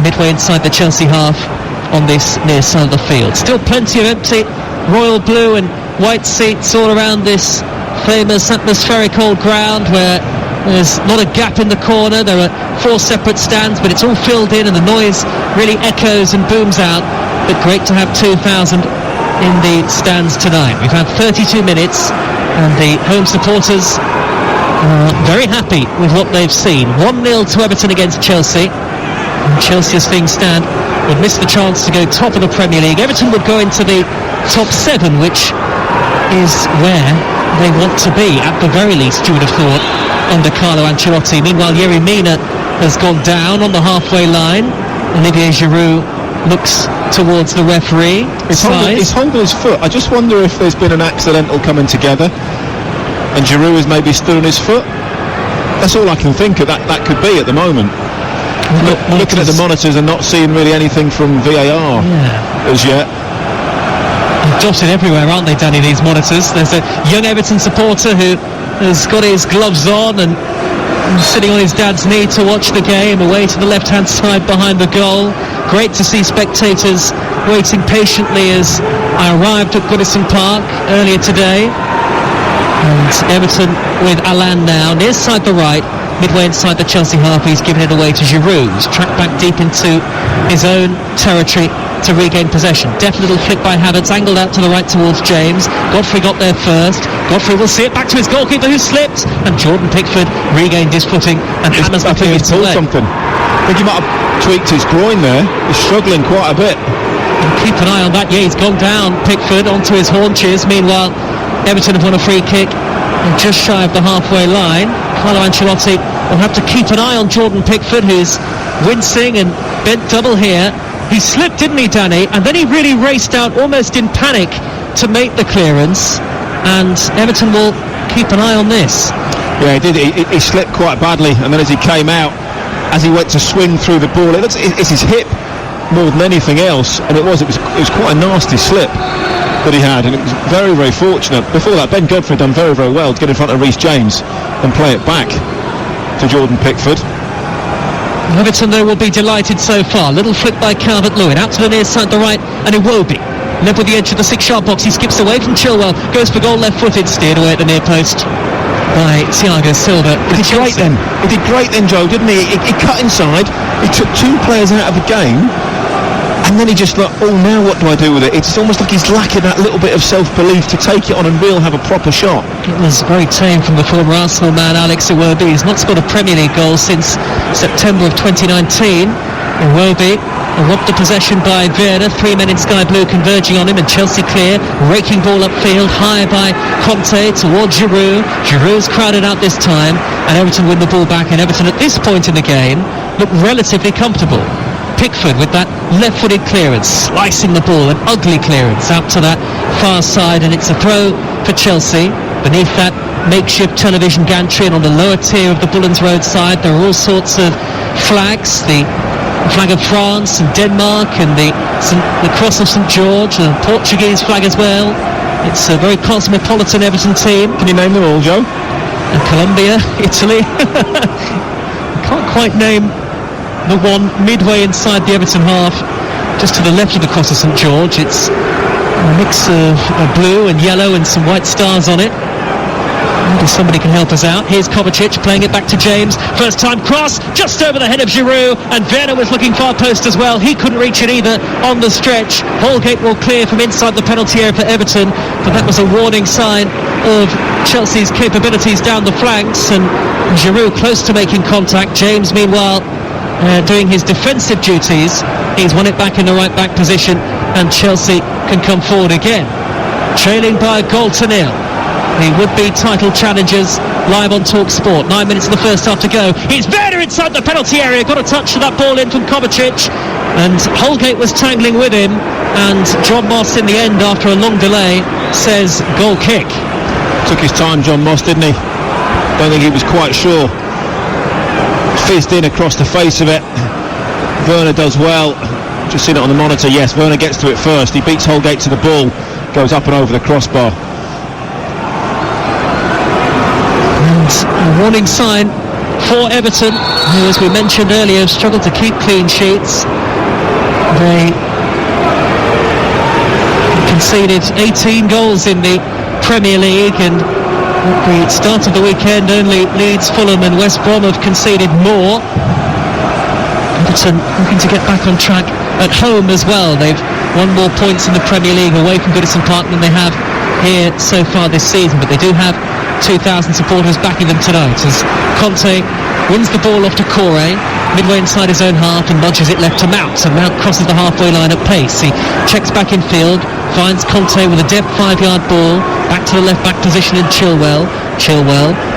midway inside the Chelsea half on this near side of the field. Still plenty of empty royal blue and white seats all around this famous atmospheric old ground where there's not a gap in the corner. There are 4 separate stands, but it's all filled in and the noise really echoes and booms out. But great to have 2,000 in the stands tonight. We've had 32 minutes and the home supporters are very happy with what they've seen. 1-0 to Everton against Chelsea. And Chelsea, as things stand, would miss the chance to go top of the Premier League. Everton would go into the top 7, which is where they want to be, at the very least, you would have thought, under Carlo Ancelotti. Meanwhile, Yerry Mina has gone down on the halfway line. Olivier Giroud looks towards the referee. He's holding his foot. I just wonder if there's been an accidental coming together and Giroud has maybe stood on his foot. That's all I can think of. That could be at the moment. Looking at the monitors and not seeing really anything from VAR as yet. Dotted everywhere, aren't they, Danny, these monitors? There's a young Everton supporter who has got his gloves on and sitting on his dad's knee to watch the game, away to the left-hand side behind the goal. Great to see spectators waiting patiently as I arrived at Goodison Park earlier today. And Everton with Allan now, near side the right, midway inside the Chelsea half. He's given it away to Giroud, who's tracked back deep into his own territory to regain possession. Deft little flick by Havertz, angled out to the right towards James. Godfrey got there first. Godfrey will see it back to his goalkeeper who slipped, and Jordan Pickford regained his footing and hammers the thing into the something. I think he might have tweaked his groin there. He's struggling quite a bit. And keep an eye on that. Yeah, he's gone down, Pickford, onto his haunches. Meanwhile, Everton have won a free kick and just shy of the halfway line. Carlo Ancelotti will have to keep an eye on Jordan Pickford, who's wincing and bent double here. He slipped, didn't he, Danny? And then he really raced out almost in panic to make the clearance. And Everton will keep an eye on this. Yeah, he did. He slipped quite badly. And then as he came out, as he went to swing through the ball, it's his hip more than anything else. And it was quite a nasty slip that he had. And it was very, very fortunate. Before that, Ben Godfrey done very, very well to get in front of Reece James and play it back to Jordan Pickford. Everton, though, will be delighted so far. Little flick by Calvert-Lewin, out to the near side, the right, and Iwobi. Level the edge of the 6-yard box. He skips away from Chilwell, goes for goal left-footed, steered away at the near post by Thiago Silva. He did great then, Joe, didn't he? He cut inside, he took 2 players out of the game, and then he just like, oh, now what do I do with it? It's almost like he's lacking that little bit of self-belief to take it on and really have a proper shot. It was very tame from the former Arsenal man, Alex Iwobi. He's not scored a Premier League goal since September of 2019. Iwobi robbed the possession by Werner, 3 men in sky blue converging on him, and Chelsea clear, raking ball upfield, high by Conte towards Giroud. Giroud's crowded out this time, and Everton win the ball back, and Everton at this point in the game look relatively comfortable. Pickford with that left-footed clearance, slicing the ball, an ugly clearance out to that far side, and it's a throw for Chelsea. Beneath that makeshift television gantry and on the lower tier of the Bullens Road side, there are all sorts of flags, the flag of France and Denmark and the cross of St George, and the Portuguese flag as well. It's a very cosmopolitan Everton team. Can you name them all, Joe? And Colombia, Italy. Can't quite name the one midway inside the Everton half, just to the left of the cross of St George. It's a mix of blue and yellow and some white stars on it. Maybe somebody can help us out. Here's Kovacic playing it back to James. First time cross, just over the head of Giroud, and Werner was looking far post as well. He couldn't reach it either on the stretch. Holgate will clear from inside the penalty area for Everton, but that was a warning sign of Chelsea's capabilities down the flanks, and Giroud close to making contact. James, meanwhile, doing his defensive duties. He's won it back in the right back position, and Chelsea can come forward again, trailing by a goal to nil. The would-be title challengers live on Talk Sport. 9 minutes of the first half to go. It's Werner inside the penalty area. Got a touch of that ball in from Kovacic, and Holgate was tangling with him, and John Moss in the end, after a long delay, says goal kick. Took his time, John Moss, didn't he? Don't think he was quite sure. Fizzed in across the face of it. Werner does well. Just seen it on the monitor. Yes, Werner gets to it first. He beats Holgate to the ball, goes up and over the crossbar. And a warning sign for Everton, who, as we mentioned earlier, have struggled to keep clean sheets. They conceded 18 goals in the Premier League, and at the start of the weekend only Leeds, Fulham and West Brom have conceded more. Everton looking to get back on track at home as well. They've won more points in the Premier League away from Goodison Park than they have here so far this season, but they do have 2,000 supporters backing them tonight as Conte wins the ball off to Corey midway inside his own half and nudges it left to Mount, and Mount crosses the halfway line at pace. He checks back in field, finds Conte with a depth 5-yard ball back to the left back position in Chilwell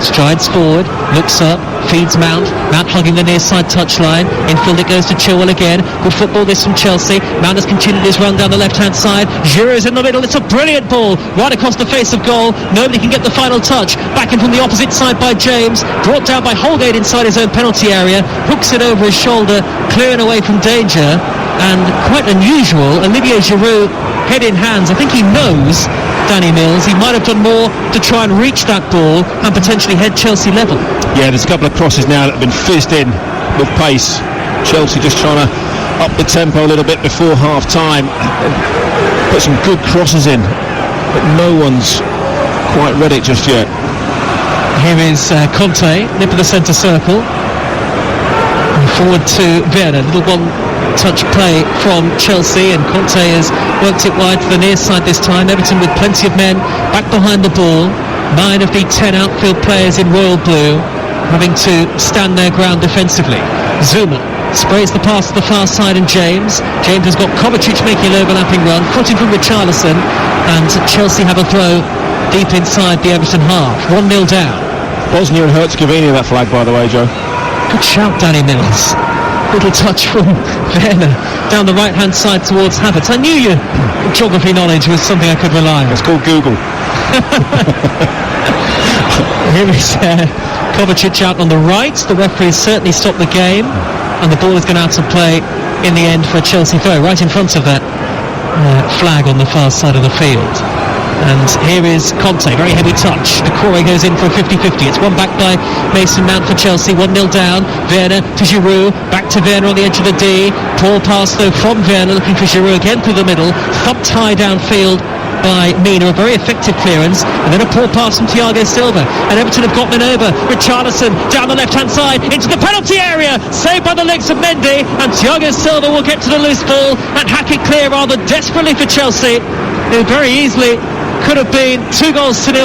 strides forward, looks up, feeds Mount hugging the near side touchline. Infield it goes to Chilwell again. Good football this from Chelsea. Mount has continued his run down the left hand side. Giroud's in the middle. It's a brilliant ball right across the face of goal. Nobody can get the final touch. Back in from the opposite side by James, brought down by Holgate inside his own penalty area, hooks it over his shoulder, clearing away from danger. And quite unusual, Olivier Giroud head in hands. I think he knows Danny Mills. He might have done more to try and reach that ball and potentially head Chelsea level. Yeah, there's a couple of crosses now that have been fizzed in with pace. Chelsea just trying to up the tempo a little bit before half time. Put some good crosses in, but no one's quite read it just yet. Here is Conte, nip of the centre circle. And forward to Werner. Little one-touch play from Chelsea, and Conte has worked it wide to the near side this time. Everton with plenty of men back behind the ball. 9 of the 10 outfield players in royal blue having to stand their ground defensively. Zuma sprays the pass to the far side, and James has got Kovacic making an overlapping run, footed from Richarlison, and Chelsea have a throw deep inside the Everton half. 1-0 down. Bosnia and Herzegovina, that flag, by the way, Joe. Good shout, Danny Mills. Little touch from Werner down the right hand side towards Havertz. I knew your geography knowledge was something I could rely on. It's called Google. Here is Kovacic out on the right. The referee certainly stopped the game, and the ball is gone out of play in the end for a Chelsea throw, right in front of that flag on the far side of the field. And here is Conte, very heavy touch. Decore goes in for a 50-50. It's won back by Mason Mount for Chelsea. 1-0 down. Werner to Giroud. Back to Werner on the edge of the D. Poor pass though from Werner, looking for Giroud again through the middle. Thump tie downfield by Mina, a very effective clearance, and then a poor pass from Thiago Silva, and Everton have got men over. Richarlison down the left hand side into the penalty area, saved by the legs of Mendy, and Thiago Silva will get to the loose ball and hack it clear rather desperately for Chelsea, who very easily could have been 2-0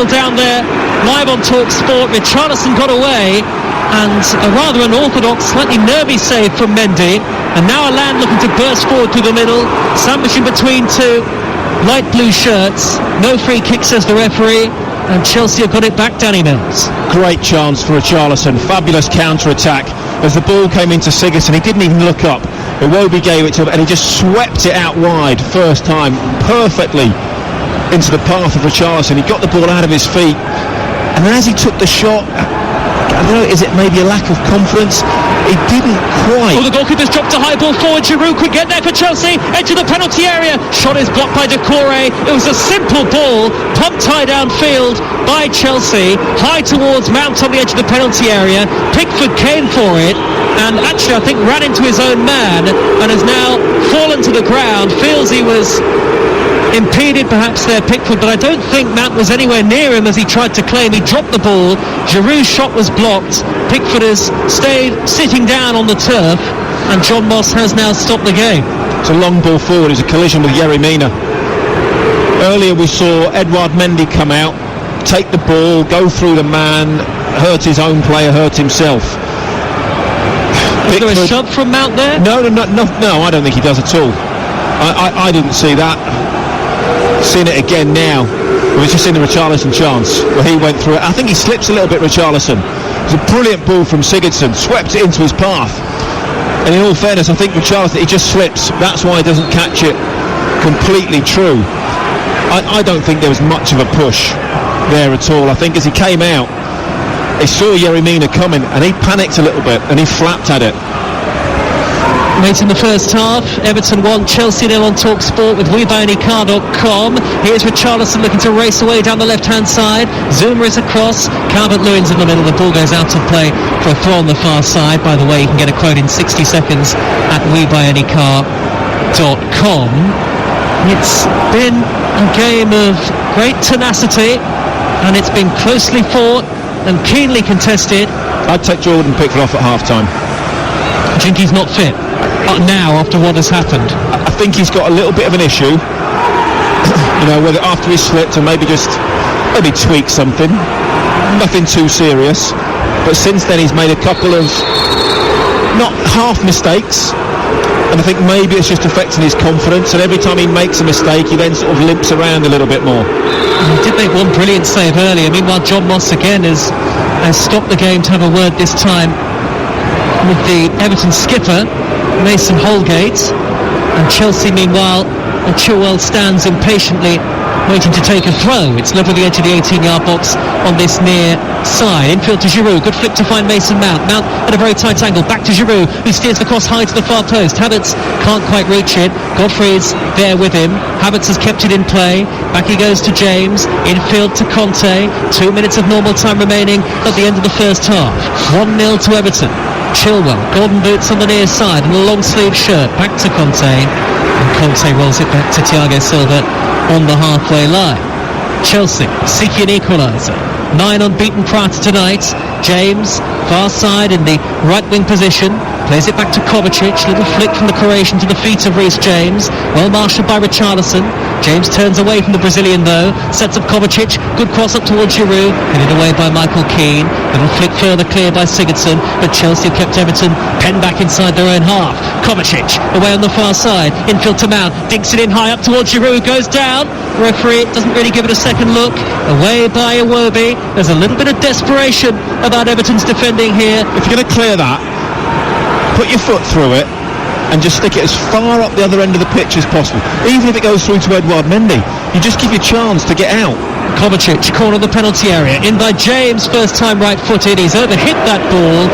down there. Live on Talk Sport, Richarlison got away, and a rather unorthodox, slightly nervy save from Mendy, and now Allan looking to burst forward through the middle, sandwiching between two light blue shirts. No free kick, says the referee, and Chelsea have got it back. Danny Mills. Great chance for Richarlison, fabulous counter-attack. As the ball came into Sigurdsson, he didn't even look up. Iwobi gave it to him, and he just swept it out wide first time, perfectly into the path of Richarlison. He got the ball out of his feet, and then as he took the shot, I don't know, is it maybe a lack of confidence? He didn't quite. Oh, the goalkeeper's dropped a high ball forward. Giroud could get there for Chelsea. Edge of the penalty area. Shot is blocked by Decore. It was a simple ball, pumped high downfield by Chelsea, high towards Mount on the edge of the penalty area. Pickford came for it, and actually I think ran into his own man, and has now fallen to the ground. Feels he was impeded perhaps there, Pickford, but I don't think Mount was anywhere near him as he tried to claim. He dropped the ball. Giroud's shot was blocked. Pickford has stayed sitting down on the turf, and John Moss has now stopped the game. It's a long ball forward. It's a collision with Yerry Mina. Earlier we saw Edouard Mendy come out, take the ball, go through the man, hurt his own player, hurt himself. Was there a shove from Mount there? No, I don't think he does at all. I didn't see that. Seen it again now. We've just seen the Richarlison chance where he went through it. I think he slips a little bit, Richarlison. It was a brilliant ball from Sigurdsson, swept it into his path. And in all fairness, I think Richarlison, he just slips. That's why he doesn't catch it completely true. I don't think there was much of a push there at all. I think as he came out, he saw Yerry Mina coming and he panicked a little bit and he flapped at it. Late in the first half, Everton 1, Chelsea 0 on TalkSport with WeBuyAnyCar.com. Here's Richarlison looking to race away down the left-hand side. Zuma is across. Calvert-Lewin's in the middle. The ball goes out of play for a throw on the far side. By the way, you can get a quote in 60 seconds at WeBuyAnyCar.com. It's been a game of great tenacity, and it's been closely fought and keenly contested. I'd take Jordan Pickford off at half-time. Do you think he's not fit now after what has happened? I think he's got a little bit of an issue. You know, whether after he slipped and maybe tweak something. Nothing too serious. But since then he's made a couple of not half mistakes. And I think maybe it's just affecting his confidence. And every time he makes a mistake, he then sort of limps around a little bit more. He did make one brilliant save earlier. Meanwhile, John Moss again has stopped the game to have a word this time with the Everton skipper, Mason Holgate. And Chelsea, meanwhile, and Chilwell stands impatiently waiting to take a throw. It's level the edge of the 18-yard box on this near side. Infield to Giroud. Good flick to find Mason Mount. Mount at a very tight angle. Back to Giroud, who steers the cross high to the far post. Havertz can't quite reach it. Godfrey's there with him. Havertz has kept it in play. Back he goes to James. Infield to Conte. 2 minutes of normal time remaining at the end of the first half. 1-0 to Everton. Chilwell, golden boots on the near side and a long sleeve shirt. Back to Conte. And Conte rolls it back to Thiago Silva on the halfway line. Chelsea seeking an equaliser. 9 unbeaten prior to tonight. James, far side in the right wing position, plays it back to Kovacic. Little flick from the Croatian to the feet of Reece James. Well marshalled by Richarlison. James turns away from the Brazilian though. Sets up Kovacic. Good cross up towards Giroud. Headed away by Michael Keane. Little flick further clear by Sigurdsson. But Chelsea have kept Everton penned back inside their own half. Kovacic away on the far side. Infield to Mount. Dinks it in high up towards Giroud. Goes down. Referee doesn't really give it a second look. Away by Iwobi. There's a little bit of desperation about Everton's defending here. If you're going to clear that, put your foot through it and just stick it as far up the other end of the pitch as possible. Even if it goes through to Edouard Mendy, you just give you a chance to get out. Kovacic, corner of the penalty area, in by James, first time right-footed. He's overhit that ball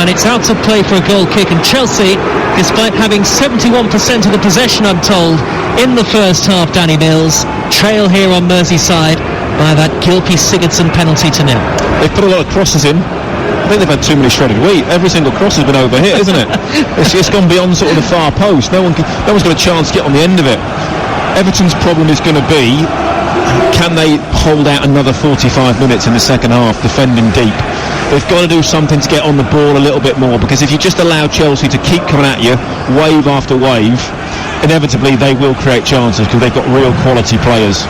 and it's out of play for a goal kick. And Chelsea, despite having 71% of the possession, I'm told, in the first half, Danny Mills, trail here on Merseyside by that Gylfi Sigurdsson penalty to nil. They've put a lot of crosses in. I think they've had too many shredded wheat. Every single cross has been overhit, isn't it? It's gone beyond sort of the far post. No one's got a chance to get on the end of it. Everton's problem is going to be, can they hold out another 45 minutes in the second half defending deep? They've got to do something to get on the ball a little bit more, because if you just allow Chelsea to keep coming at you wave after wave, inevitably they will create chances because they've got real quality players.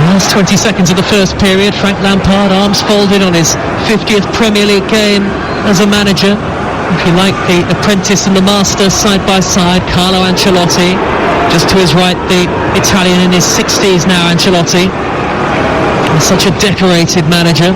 Last 20 seconds of the first period, Frank Lampard, arms folded on his 50th Premier League game as a manager. If you like, the apprentice and the master side by side. Carlo Ancelotti, just to his right, the Italian in his 60s now, Ancelotti. And such a decorated manager.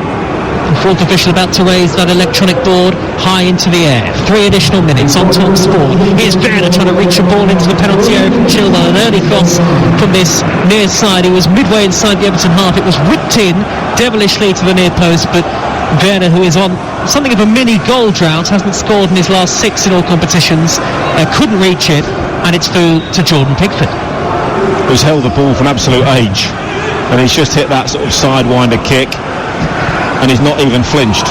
The fourth official about to raise that electronic board high into the air. 3 additional minutes on TalkSport. Here's Werner trying to reach a ball into the penalty area from Chilwell. An early cross from this near side. It was midway inside the Everton half. It was whipped in devilishly to the near post, but Werner, who is on something of a mini goal drought, hasn't scored in his last 6 in all competitions, couldn't reach it, and it's through to Jordan Pickford, who's held the ball for an absolute age, and he's just hit that sort of sidewinder kick, and he's not even flinched.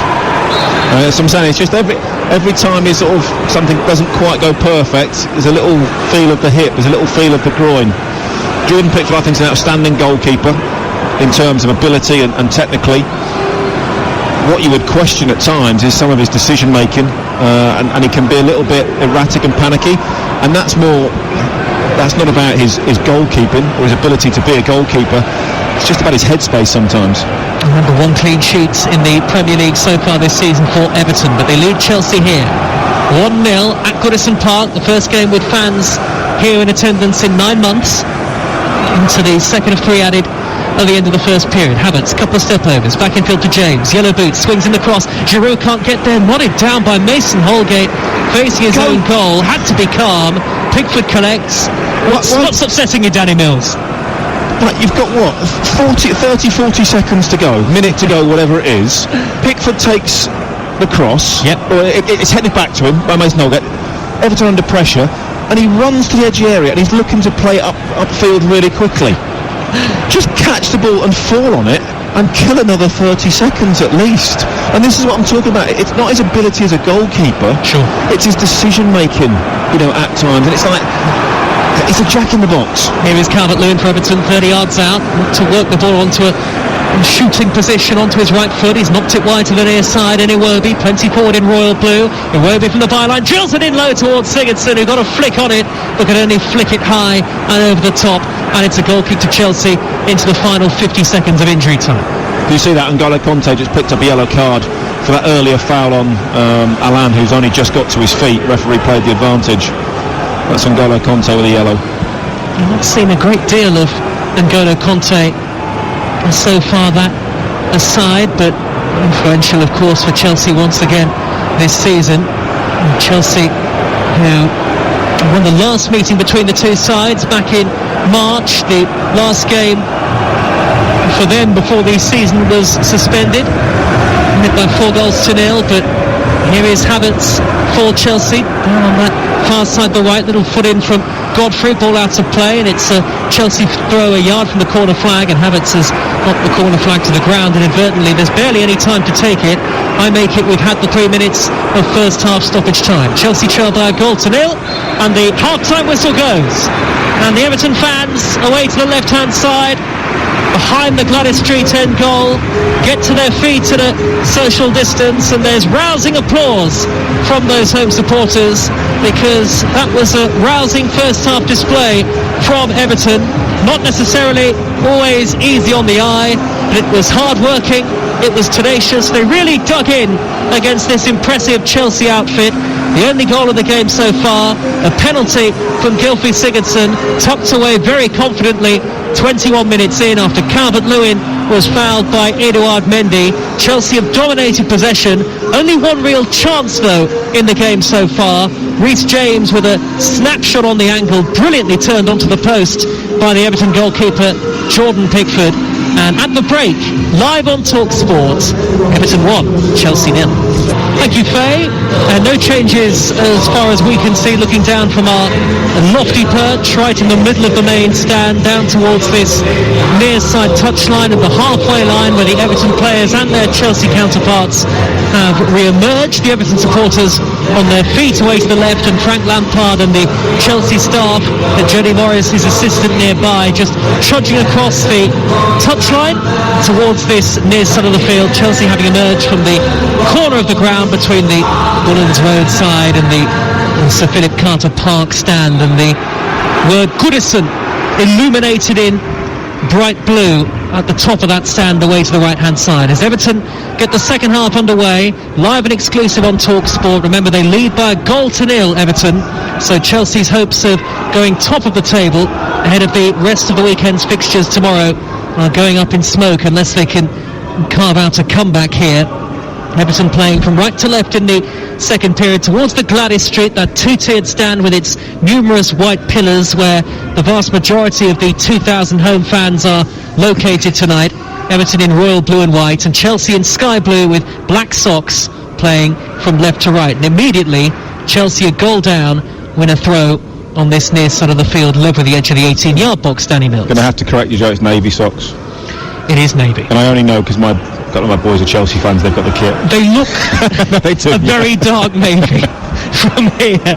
So I'm saying, it's just every time something doesn't quite go perfect, there's a little feel of the hip, there's a little feel of the groin. Jordan Pickford, I think, is an outstanding goalkeeper in terms of ability and technically. What you would question at times is some of his decision making, and he can be a little bit erratic and panicky, and that's not about his goalkeeping or his ability to be a goalkeeper. It's just about his headspace sometimes. Remember, 1 clean sheet in the Premier League so far this season for Everton, but they lead Chelsea here 1-0 at Goodison Park. The first game with fans here in attendance in 9 months, into the second of 3 added at the end of the first period. Havertz, couple of step-overs, back in field to James. Yellow boots, swings in the cross. Giroud can't get there, nodded down by Mason Holgate, facing his own goal. Had to be calm. Pickford collects. What's upsetting you, Danny Mills? Like, you've got 40 seconds to go, minute to go, whatever it is. Pickford takes the cross. Yep. It's headed back to him by Mason Holgate. Everton under pressure, and he runs to the edge area and he's looking to play upfield really quickly. Just catch the ball and fall on it and kill another 30 seconds at least. And this is what I'm talking about. It's not his ability as a goalkeeper. Sure. It's his decision making, at times. And it's like, it's a jack in the box. Here is Calvert-Lewin for Everton, 30 yards out, to work the ball onto a shooting position onto his right foot. He's knocked it wide to the near side. Iwobi, plenty forward in royal blue. Iwobi from the byline, drills it in low towards Sigurdsson, who got a flick on it, but could only flick it high and over the top. And it's a goal kick to Chelsea into the final 50 seconds of injury time. Do you see that? N'Golo Conte just picked up a yellow card for that earlier foul on Alan, who's only just got to his feet. Referee played the advantage. That's N'Golo Conte with a yellow. I've not seen a great deal of N'Golo Conte so far that aside, but influential of course for Chelsea once again this season. And Chelsea, who won the last meeting between the two sides back in March, the last game for them before the season was suspended, by 4-0, but here is Havertz for Chelsea, down on that far side the right, little foot in from Godfrey, ball out of play, and it's a Chelsea throw a yard from the corner flag, and Havertz has knocked the corner flag to the ground inadvertently. There's barely any time to take it. I make it we've had the 3 minutes of first half stoppage time. Chelsea trail by a 0-0, and the half-time whistle goes, and the Everton fans away to the left-hand side behind the Gladys Street end goal get to their feet at a social distance, and there's rousing applause from those home supporters, because that was a rousing first half display from Everton. Not necessarily always easy on the eye, but it was hard working, it was tenacious. They really dug in against this impressive Chelsea outfit. The only goal of the game so far, a penalty from Gylfi Sigurdsson, tucked away very confidently 21 minutes in after Calvert-Lewin was fouled by Edouard Mendy. Chelsea have dominated possession. Only one real chance though in the game so far. Reece James with a snapshot on the angle, brilliantly turned onto the post by the Everton goalkeeper Jordan Pickford. And at the break, live on Talk Sport, Everton 1, Chelsea 0. Thank you, Faye. No changes as far as we can see, looking down from our lofty perch right in the middle of the main stand, down towards this near side touchline and the halfway line where the Everton players and their Chelsea counterparts have re-emerged. The Everton supporters on their feet away to the left, and Frank Lampard and the Chelsea staff, Jody Morris, his assistant, nearby, just trudging across the touchline towards this near side of the field. Chelsea having emerged from the corner of the ground between the Woodlands Road side and the Sir Philip Carter Park stand, and the word Goodison illuminated in bright blue at the top of that stand away to the right hand side as Everton get the second half underway, live and exclusive on Talk Sport. Remember, they lead by a 0-0, Everton, so Chelsea's hopes of going top of the table ahead of the rest of the weekend's fixtures tomorrow are going up in smoke unless they can carve out a comeback here. Everton playing from right to left in the second period towards the Gladys Street, that two-tiered stand with its numerous white pillars where the vast majority of the 2,000 home fans are located tonight. Everton in royal blue and white, and Chelsea in sky blue with black socks, playing from left to right. And immediately Chelsea a goal down, win a throw on this near side of the field, over the edge of the 18-yard box. Danny Mills. Going to have to correct you, Joe, it's navy socks. It is navy. And I only know because a couple of my boys are Chelsea fans, they've got the kit. They look they do, a very dark navy from here.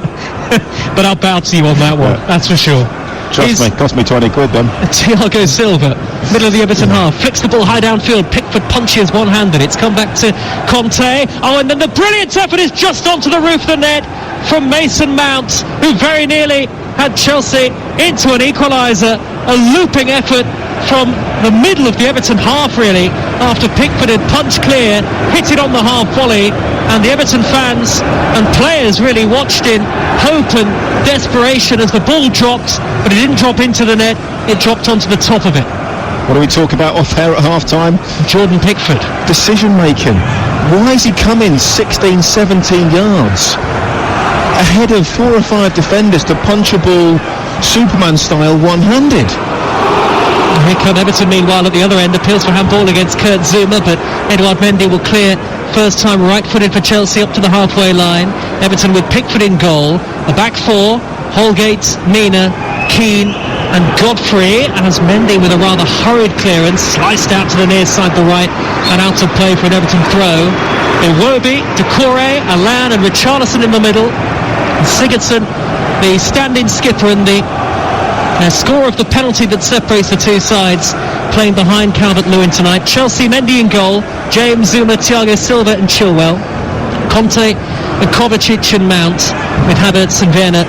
But I'll bow to you on that one, that's for sure. Trust me, cost me 20 quid then. Thiago Silva, middle of the Everton half, flicks the ball high downfield. Pickford punches one-handed. It's come back to Conte. Oh, and then the brilliant effort is just onto the roof of the net from Mason Mount, who very nearly had Chelsea into an equaliser. A looping effort from the middle of the Everton half, really, after Pickford had punched clear, hit it on the half volley, and the Everton fans and players really watched in hope and desperation as the ball dropped, but it didn't drop into the net, it dropped onto the top of it. What do we talk about off air at half-time? Jordan Pickford. Decision-making. Why is he coming 16, 17 yards ahead of 4 or 5 defenders to punch a ball Superman style one-handed? Here come Everton meanwhile at the other end. Appeals for handball against Kurt Zouma, but Edouard Mendy will clear first time right-footed for Chelsea up to the halfway line. Everton with Pickford in goal. A back four: Holgate, Mina, Keane and Godfrey, as Mendy with a rather hurried clearance sliced out to the near side, the right, and out of play for an Everton throw. Iwobi, Doucouré, Allan and Richarlison in the middle, and Sigurdsson, the stand-in skipper and the scorer of the penalty that separates the two sides, playing behind Calvert-Lewin tonight. Chelsea, Mendy in goal, James, Zouma, Thiago Silva and Chilwell, Conte, Kovacic and Mount, with Havertz and Werner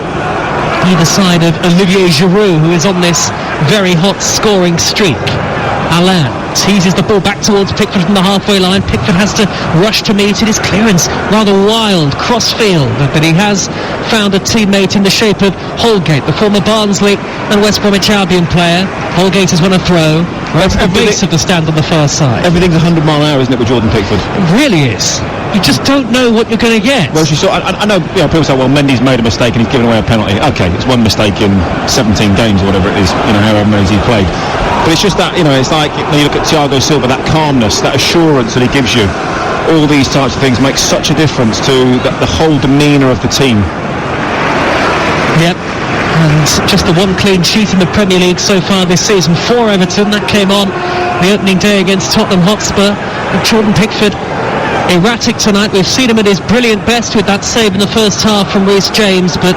either side of Olivier Giroud, who is on this very hot scoring streak. Allan teases the ball back towards Pickford from the halfway line. Pickford has to rush to meet it. His clearance rather wild, cross-field, but he has found a teammate in the shape of Holgate, the former Barnsley and West Bromwich Albion player. Holgate has won a throw right at the base of the stand on the far side. Everything's 100 mile an hour, isn't it, with Jordan Pickford? It really is. You just don't know what you're going to get. Well, I know, people say, well, Mendy's made a mistake and he's given away a penalty. Okay, it's one mistake in 17 games or whatever it is, however many he's played. But it's just that, it's like when you look at Thiago Silva, that calmness, that assurance that he gives you, all these types of things make such a difference to the whole demeanour of the team. Yep. And just the one clean sheet in the Premier League so far this season for Everton. That came on the opening day against Tottenham Hotspur. And Jordan Pickford, erratic tonight. We've seen him at his brilliant best with that save in the first half from Reece James, but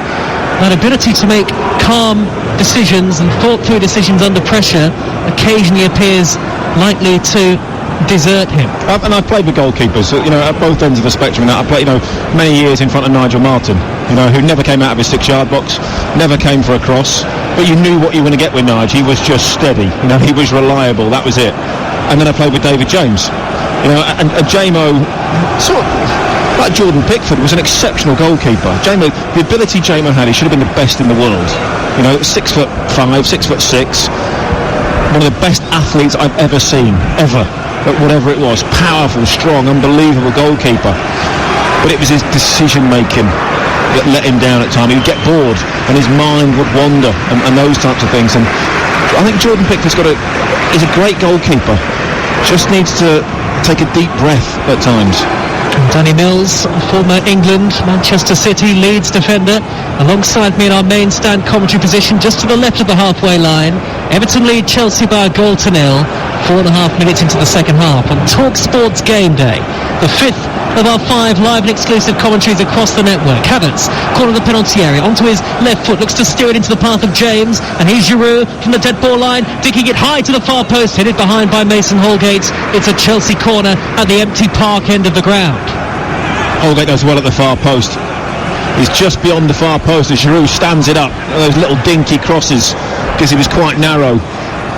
that ability to make calm decisions and thought through decisions under pressure occasionally appears likely to desert him. And I've played with goalkeepers, at both ends of the spectrum. I played, many years in front of Nigel Martin, who never came out of his 6-yard box, never came for a cross, but you knew what you were going to get with Nigel. He was just steady, he was reliable, that was it. And then I played with David James, and Jamo, sort of like Jordan Pickford, was an exceptional goalkeeper. Jamo, the ability Jamo had, he should have been the best in the world. 6'5", 6'6", one of the best athletes I've ever seen, ever. But whatever it was, powerful, strong, unbelievable goalkeeper. But it was his decision-making that let him down at times. He would get bored and his mind would wander and those types of things. And I think Jordan Pickford's is a great goalkeeper. Just needs to take a deep breath at times. Danny Mills, former England, Manchester City, Leeds defender, alongside me in our main stand commentary position, just to the left of the halfway line. Everton lead Chelsea by a goal to 0, 4.5 minutes into the second half on Talk Sports Game Day, the 5th of our 5 live and exclusive commentaries across the network. Havertz, corner of the penalty area, onto his left foot, looks to steer it into the path of James, and here's Giroud from the dead ball line, digging it high to the far post, headed behind by Mason Holgate. It's a Chelsea corner at the empty park end of the ground. Holgate does well at the far post. He's just beyond the far post as Giroud stands it up. Those little dinky crosses, because he was quite narrow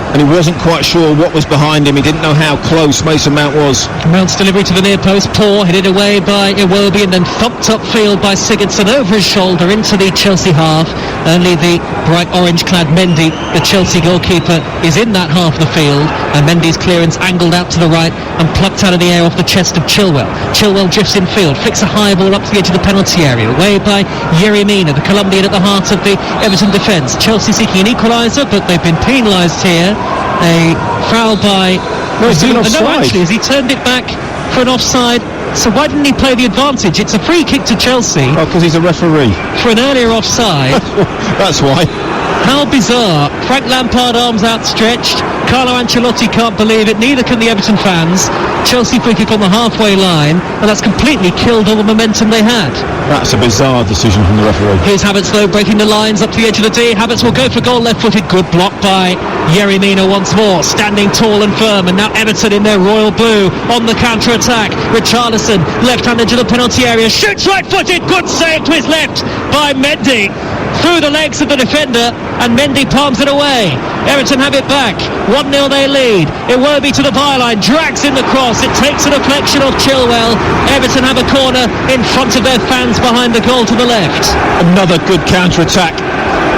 and he wasn't quite sure what was behind him. He didn't know how close Mason Mount was. Mount's delivery to the near post, poor, headed away by Iwobi and then thumped upfield by Sigurdsson over his shoulder into the Chelsea half. Only the bright orange-clad Mendy, the Chelsea goalkeeper, is in that half of the field, and Mendy's clearance angled out to the right and plucked out of the air off the chest of Chilwell. Chilwell drifts in field, flicks a high ball up to the edge of the penalty area, away by Yerry Mina, the Colombian at the heart of the Everton defence. Chelsea seeking an equaliser, but they've been penalised here. A foul by Zouma. No, actually, as he turned it back for an offside. So why didn't he play the advantage? It's a free kick to Chelsea. Oh, because he's a referee. For an earlier offside. That's why. How bizarre. Frank Lampard, arms outstretched. Carlo Ancelotti can't believe it. Neither can the Everton fans. Chelsea free kick on the halfway line, and that's completely killed all the momentum they had. That's a bizarre decision from the referee. Here's Havertz, though, breaking the lines up to the edge of the D. Havertz will go for goal, left-footed. Good block by Yerry Mina once more, standing tall and firm. And now Everton in their royal blue on the counter-attack. Richarlison, left-hand edge of the penalty area, shoots right-footed. Good save to his left by Mendy. Through the legs of the defender, and Mendy palms it away. Everton have it back. 1-0 they lead. Iwobi to the byline, drags in the cross. It takes a deflection off Chilwell. Everton have a corner in front of their fans behind the goal to the left. Another good counter-attack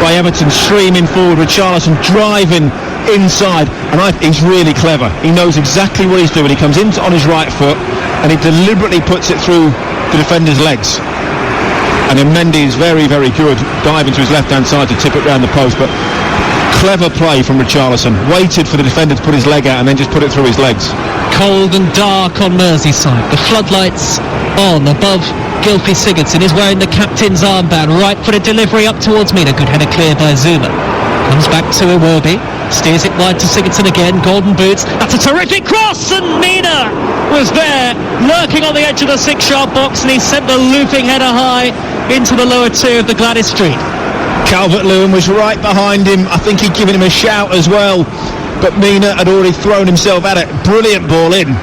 by Everton, streaming forward. Richarlison driving inside, and he's really clever. He knows exactly what he's doing. He comes in on his right foot and he deliberately puts it through the defender's legs. And then Mendy is very, very good, diving to his left-hand side to tip it round the post. But clever play from Richarlison. Waited for the defender to put his leg out and then just put it through his legs. Cold and dark on Merseyside. The floodlights on above Gylfi Sigurdsson. Is wearing the captain's armband. Right-footed delivery up towards Mina. Good header cleared by Zuma. Comes back to Iwobi. Steers it wide to Sigurdsson again. Golden boots. That's a terrific cross, and Mina was there, lurking on the edge of the 6-yard box, and he sent the looping header high into the lower tier of the Gladys Street. Calvert-Lewin was right behind him. I think he'd given him a shout as well, but Mina had already thrown himself at it. Brilliant ball in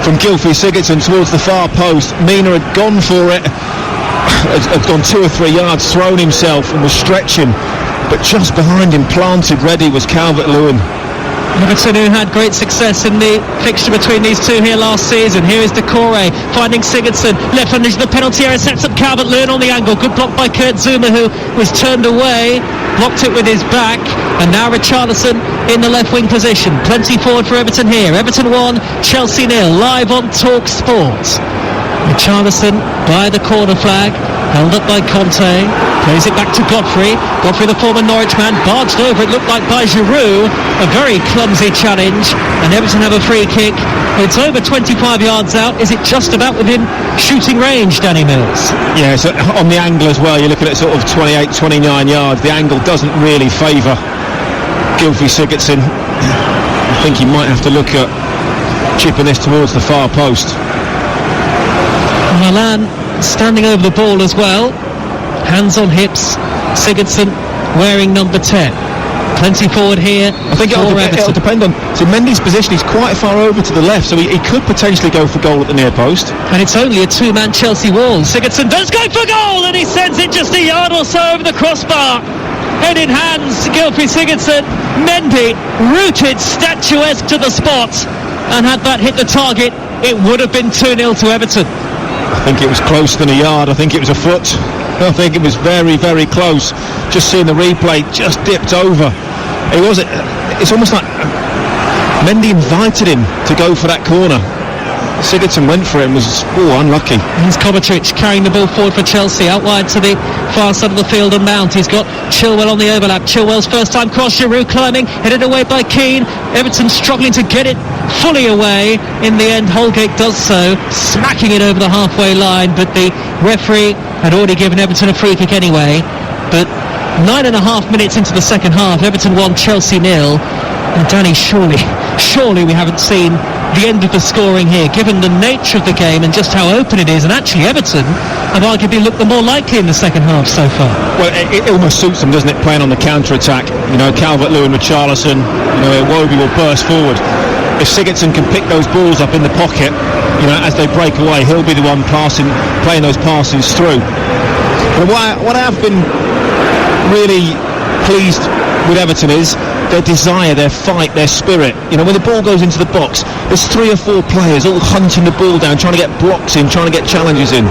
from Gylfi Sigurdsson towards the far post. Mina had gone for it, had gone 2 or 3 yards, thrown himself and was stretching, but just behind him, planted ready, was Calvert-Lewin. Everton, who had great success in the fixture between these two here last season. Here is Decore finding Sigurdsson, left on the penalty area, sets up Calvert-Lewin on the angle. Good block by Kurt Zuma, who was turned away, blocked it with his back, and now Richarlison in the left wing position. Plenty forward for Everton here. Everton 1, Chelsea 0, live on Talk Sport. Richarlison by the corner flag, held up by Conte, plays it back to Godfrey, the former Norwich man, barged over, it looked like, by Giroud. A very clumsy challenge, and Everton have a free kick. It's over 25 yards out. Is it just about within shooting range, Danny Mills? Yeah, so on the angle as well, you're looking at sort of 28, 29 yards. The angle doesn't really favour Gylfi Sigurdsson. I think he might have to look at chipping this towards the far post. Milan standing over the ball as well, hands on hips. Sigurdsson wearing number 10. Plenty forward here. I think it'll depend on. So Mendy's position is quite far over to the left, so he could potentially go for goal at the near post. And it's only a 2-man Chelsea wall. Sigurdsson does go for goal, and he sends it just a yard or so over the crossbar. Head in hands, Gylfi Sigurdsson. Mendy rooted statuesque to the spot, and had that hit the target, it would have been 2-0 to Everton. I think it was close than a yard. I think it was a foot. I think it was very, very close. Just seeing the replay, just dipped over. It's almost like Mendy invited him to go for that corner. Sigurdsson went for it and was unlucky. Here's Kovacic carrying the ball forward for Chelsea, out wide to the far side of the field and Mount. He's got Chilwell on the overlap. Chilwell's first time cross, Giroud climbing, headed away by Keane. Everton struggling to get it fully away. In the end, Holgate does so, smacking it over the halfway line, but the referee had already given Everton a free kick anyway. But 9.5 minutes into the second half, Everton 1, Chelsea 0. And Danny, surely we haven't seen the end of the scoring here, given the nature of the game and just how open it is. And actually Everton have arguably looked the more likely in the second half so far. Well, it almost suits them, doesn't it, playing on the counter-attack. You know, Calvert-Lewin, Richarlison, Iwobi will burst forward. If Sigurdsson can pick those balls up in the pocket, as they break away, he'll be the one playing those passes through. But what I have been really pleased with Everton is their desire, their fight, their spirit. When the ball goes into the box, there's 3 or 4 players all hunting the ball down, trying to get blocks in, trying to get challenges in.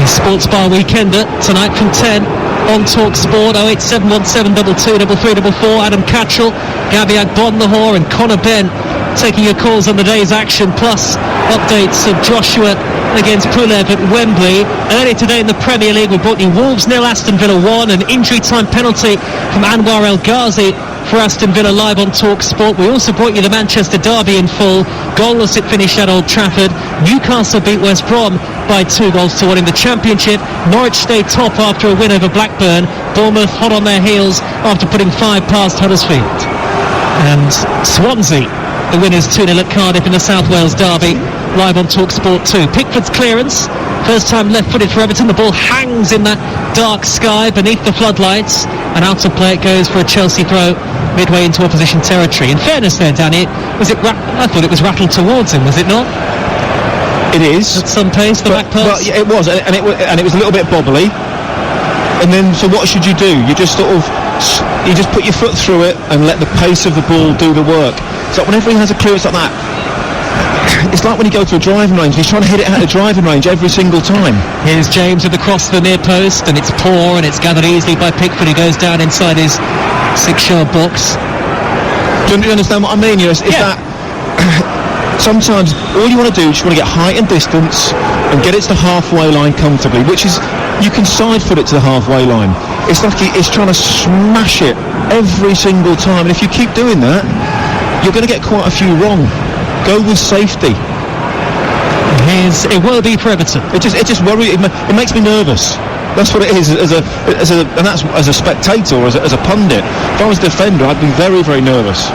The Sports Bar Weekender tonight from 10 on Talk Sport. 08717223344. Adam Catchell, Gabby Agbonlahor and Conor Ben taking your calls on the day's action, plus updates of Joshua against Pulev at Wembley. Earlier today in the Premier League, we brought you Wolves 0, Aston Villa 1, an injury time penalty from Anwar El Ghazi for Aston Villa live on Talk Sport. We also brought you the Manchester derby in full. Goalless it finished at Old Trafford. Newcastle beat West Brom by 2-1 in the Championship. Norwich stayed top after a win over Blackburn. Bournemouth hot on their heels after putting 5 past Huddersfield. And Swansea, the winners 2-0 at Cardiff in the South Wales derby, live on Talk Sport 2. Pickford's clearance, first time left-footed for Everton. The ball hangs in that dark sky beneath the floodlights, and out of play it goes for a Chelsea throw midway into opposition territory. In fairness there, Danny, I thought it was rattled towards him, was it not? It is. At some pace, the back pass? Well, yeah, it was, and it was a little bit bobbly. And then, so what should you do? You just put your foot through it and let the pace of the ball do the work. So whenever he has a clearance like that, it's like when you go to a driving range, he's trying to hit it out of the driving range every single time. Here's James with the cross to the near post, and it's poor, and it's gathered easily by Pickford, who goes down inside his 6-yard box. Do you understand what I mean? It's that sometimes all you want to do is you want to get height and distance and get it to the halfway line comfortably, which is, you can side foot it to the halfway line. It's like it's trying to smash it every single time, and if you keep doing that, you're going to get quite a few wrong. Go with safety. Here's Iwobi for Everton. It just worries. It makes me nervous. That's what it is and that's as a spectator or as a pundit. If I was a defender, I'd be very, very nervous.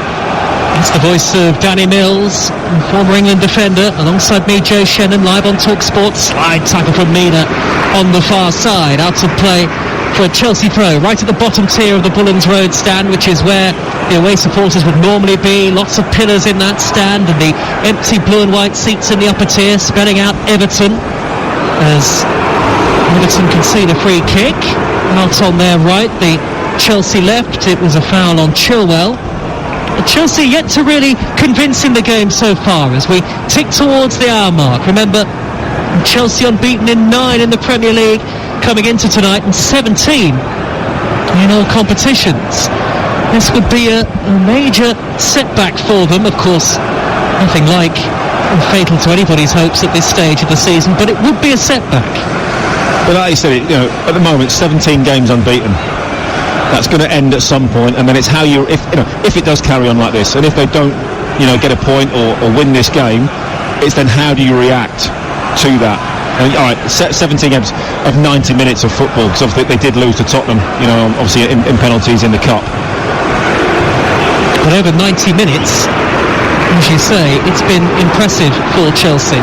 It's the voice of Danny Mills, former England defender, alongside me, Joe Shannon, live on Talk Sport. Slide tackle from Mina on the far side, out of play for a Chelsea throw, right at the bottom tier of the Bullens Road stand, which is where the away supporters would normally be. Lots of pillars in that stand, and the empty blue and white seats in the upper tier, spelling out Everton, as Everton concede a free kick. Out on their right, the Chelsea left. It was a foul on Chilwell. Chelsea yet to really convince in the game so far as we tick towards the hour mark. Remember, Chelsea unbeaten in 9 in the Premier League coming into tonight, and 17 in all competitions. This would be a major setback for them. Of course, nothing like fatal to anybody's hopes at this stage of the season, but it would be a setback. But like you said, at the moment, 17 games unbeaten. That's going to end at some point, and then it's how if it does carry on like this, and if they don't, get a point or win this game, it's then how do you react to that? And all right, 17 games of 90 minutes of football, because obviously they did lose to Tottenham, obviously in penalties in the cup. But over 90 minutes, as you say, it's been impressive for Chelsea.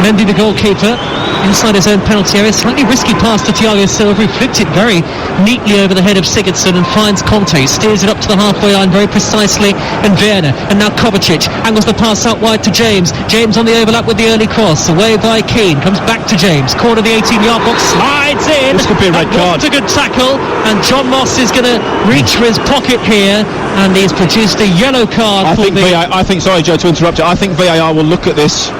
Mendy, the goalkeeper, inside his own penalty area, slightly risky pass to Thiago Silva, who flipped it very neatly over the head of Sigurdsson and finds Conte, steers it up to the halfway line very precisely, and Werner, and now Kovacic angles the pass out wide to James on the overlap with the early cross, away by Keane, comes back to James, corner of the 18-yard box, slides in. This could be a red card. It's a good tackle, and John Moss is going to reach for his pocket here, and he's produced a yellow card. Sorry Joe to interrupt you, I think VAR will look at this,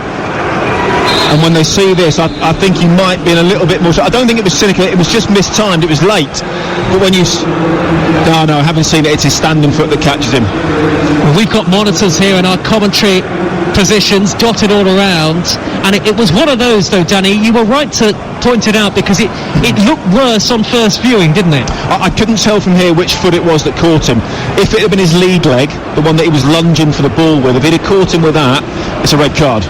and when they see this, I think he might be in a little bit more. I don't think it was cynical. It was just mistimed. It was late. But when you... No, I haven't seen it. It's his standing foot that catches him. Well, we've got monitors here in our commentary positions dotted all around. And it was one of those, though, Danny. You were right to point it out, because it looked worse on first viewing, didn't it? I couldn't tell from here which foot it was that caught him. If it had been his lead leg, the one that he was lunging for the ball with, if he'd have caught him with that, it's a red card.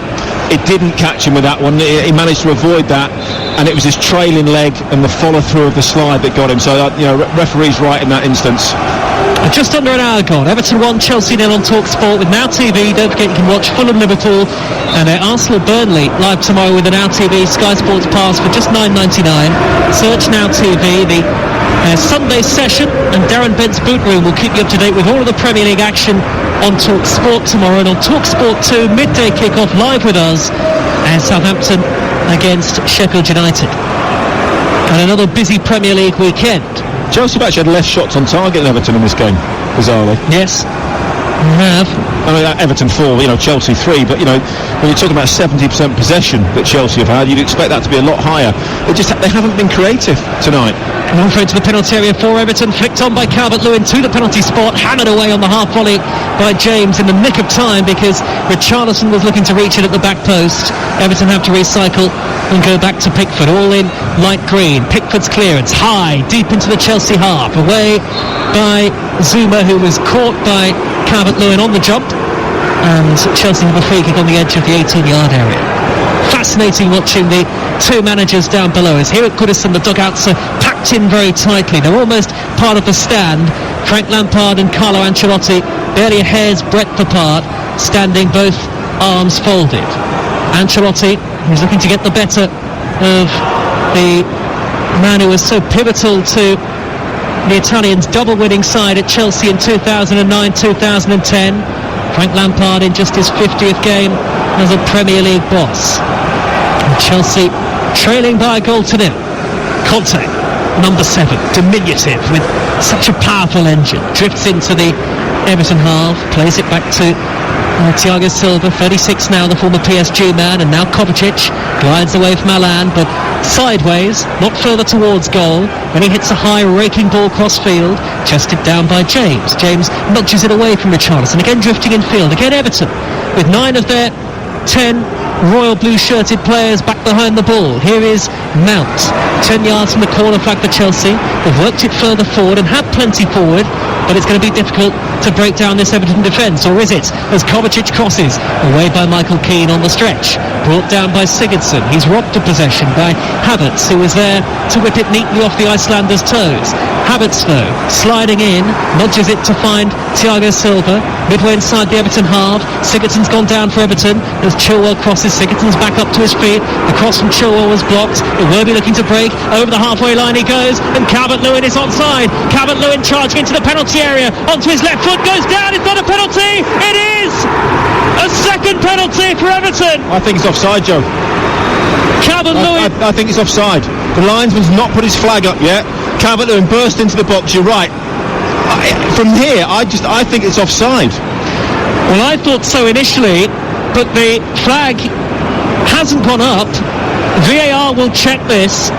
It didn't catch him with that one. He managed to avoid that, and it was his trailing leg and the follow-through of the slide that got him. So, referee's right in that instance. Just under an hour gone. Everton 1, Chelsea 0 on Talk Sport with Now TV. Don't forget you can watch Fulham Liverpool and Arsenal Burnley live tomorrow with the Now TV Sky Sports Pass for just $9.99. Search Now TV. The Sunday session and Darren Bent's Boot Room will keep you up to date with all of the Premier League action on Talk Sport tomorrow, and on Talk Sport 2 midday kick-off live with us as Southampton against Sheffield United. And another busy Premier League weekend. Chelsea have actually had less shots on target than Everton in this game, bizarrely. Yes, we have. I mean, Everton 4, Chelsea 3, but, when you're talking about 70% possession that Chelsea have had, you'd expect that to be a lot higher. They haven't been creative tonight. One throw to the penalty area for Everton, flicked on by Calvert-Lewin to the penalty spot, hammered away on the half volley by James in the nick of time, because Richarlison was looking to reach it at the back post. Everton have to recycle and go back to Pickford, all in light green. Pickford's clearance, high, deep into the Chelsea half, away by Zuma, who was caught by Calvert-Lewin on the jump, and Chelsea have a free kick on the edge of the 18-yard area. Fascinating watching the two managers down below us. Here at Goodison, the dugouts are packed in very tightly. They're almost part of the stand. Frank Lampard and Carlo Ancelotti barely a hair's breadth apart, standing both arms folded. Ancelotti is looking to get the better of the man who was so pivotal to the Italians' double-winning side at Chelsea in 2009-2010. Frank Lampard in just his 50th game as a Premier League boss. And Chelsea trailing by a goal to nil. Conte, number 7, diminutive with such a powerful engine, drifts into the Everton half, plays it back to Thiago Silva, 36 now, the former PSG man, and now Kovacic glides away from Alan, but sideways, not further towards goal, and he hits a high raking ball cross field, chested down by James. James nudges it away from Richarlison, again drifting in field. Again Everton, with 9 of their 10 royal blue shirted players back behind the ball. Here is Mount, 10 yards from the corner flag for Chelsea. They've worked it further forward and had plenty forward, but it's going to be difficult to break down this Everton defence, or is it? As Kovacic crosses, away by Michael Keane on the stretch, brought down by Sigurdsson. He's robbed the possession by Havertz, who was there to whip it neatly off the Icelanders' toes. Havertz, though, sliding in, nudges it to find Thiago Silva, midway inside the Everton half. Sigurdsson's gone down for Everton as Chilwell crosses. Sigurdsson's back up to his feet. The cross from Chilwell was blocked. It will be looking to break. Over the halfway line he goes, and Calvert-Lewin is onside. Calvert-Lewin charging into the penalty area, onto his left foot, goes down. It's not a penalty. It is a second penalty for Everton. I think it's offside, Joe. Calvert-Lewin. I think it's offside. The linesman's not put his flag up yet. Calvert-Lewin burst into the box. You're right. From here, I think it's offside. Well, I thought so initially, but the flag hasn't gone up. VAR will check this.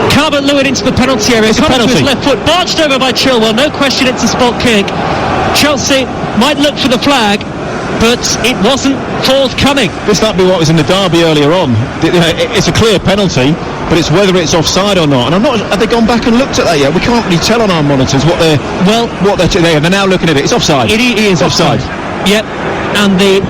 Calvert-Lewin into the penalty area. It's a penalty. To his left foot, barged over by Chilwell. No question, it's a spot kick. Chelsea might look for the flag, but it wasn't forthcoming. This might be what was in the derby earlier on. It's a clear penalty, but it's whether it's offside or not. And I'm not. Have they gone back and looked at that yet? We can't really tell on our monitors what they're. They're now looking at it. It's offside. It is offside. Yep, and the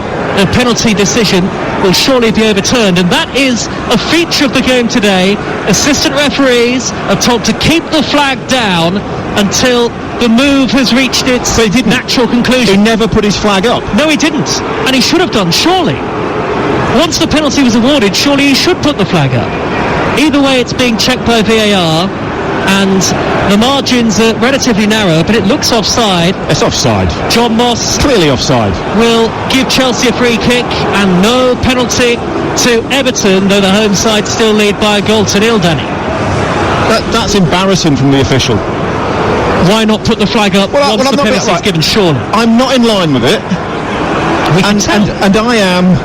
penalty decision will surely be overturned, and that is a feature of the game today. Assistant referees are told to keep the flag down until the move has reached its natural conclusion. He never put his flag up. No, he didn't, and he should have done, surely. Once the penalty was awarded, surely he should put the flag up. Either way, it's being checked by VAR, and the margins are relatively narrow, but it looks offside. It's offside. John Moss, clearly offside, will give Chelsea a free kick, and no penalty to Everton, though the home side still lead by a goal to nil, Danny. That's embarrassing from the official. Why not put the flag up once the penalty is given, surely? I'm not in line with it. And I am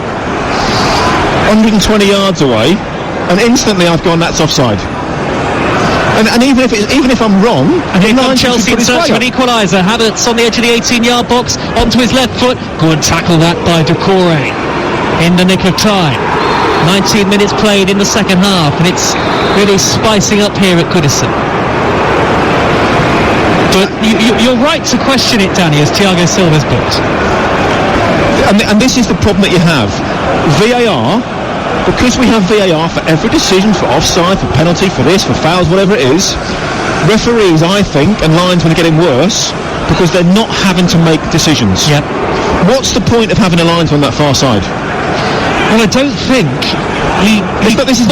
120 yards away, and instantly I've gone, that's offside. And even if I'm wrong, and here comes Chelsea in search of an equaliser. Havertz on the edge of the 18-yard box, onto his left foot. Good tackle that by Doucouré in the nick of time. 19 minutes played in the second half, and it's really spicing up here at Goodison. But you're right to question it, Danny, as Thiago Silva's booked. And this is the problem that you have. VAR, because we have VAR for every decision, for offside, for penalty, for this, for fouls, whatever it is, referees, I think, and linesmen are getting worse because they're not having to make decisions. Yep. What's the point of having a linesman that far side? Well, I don't think he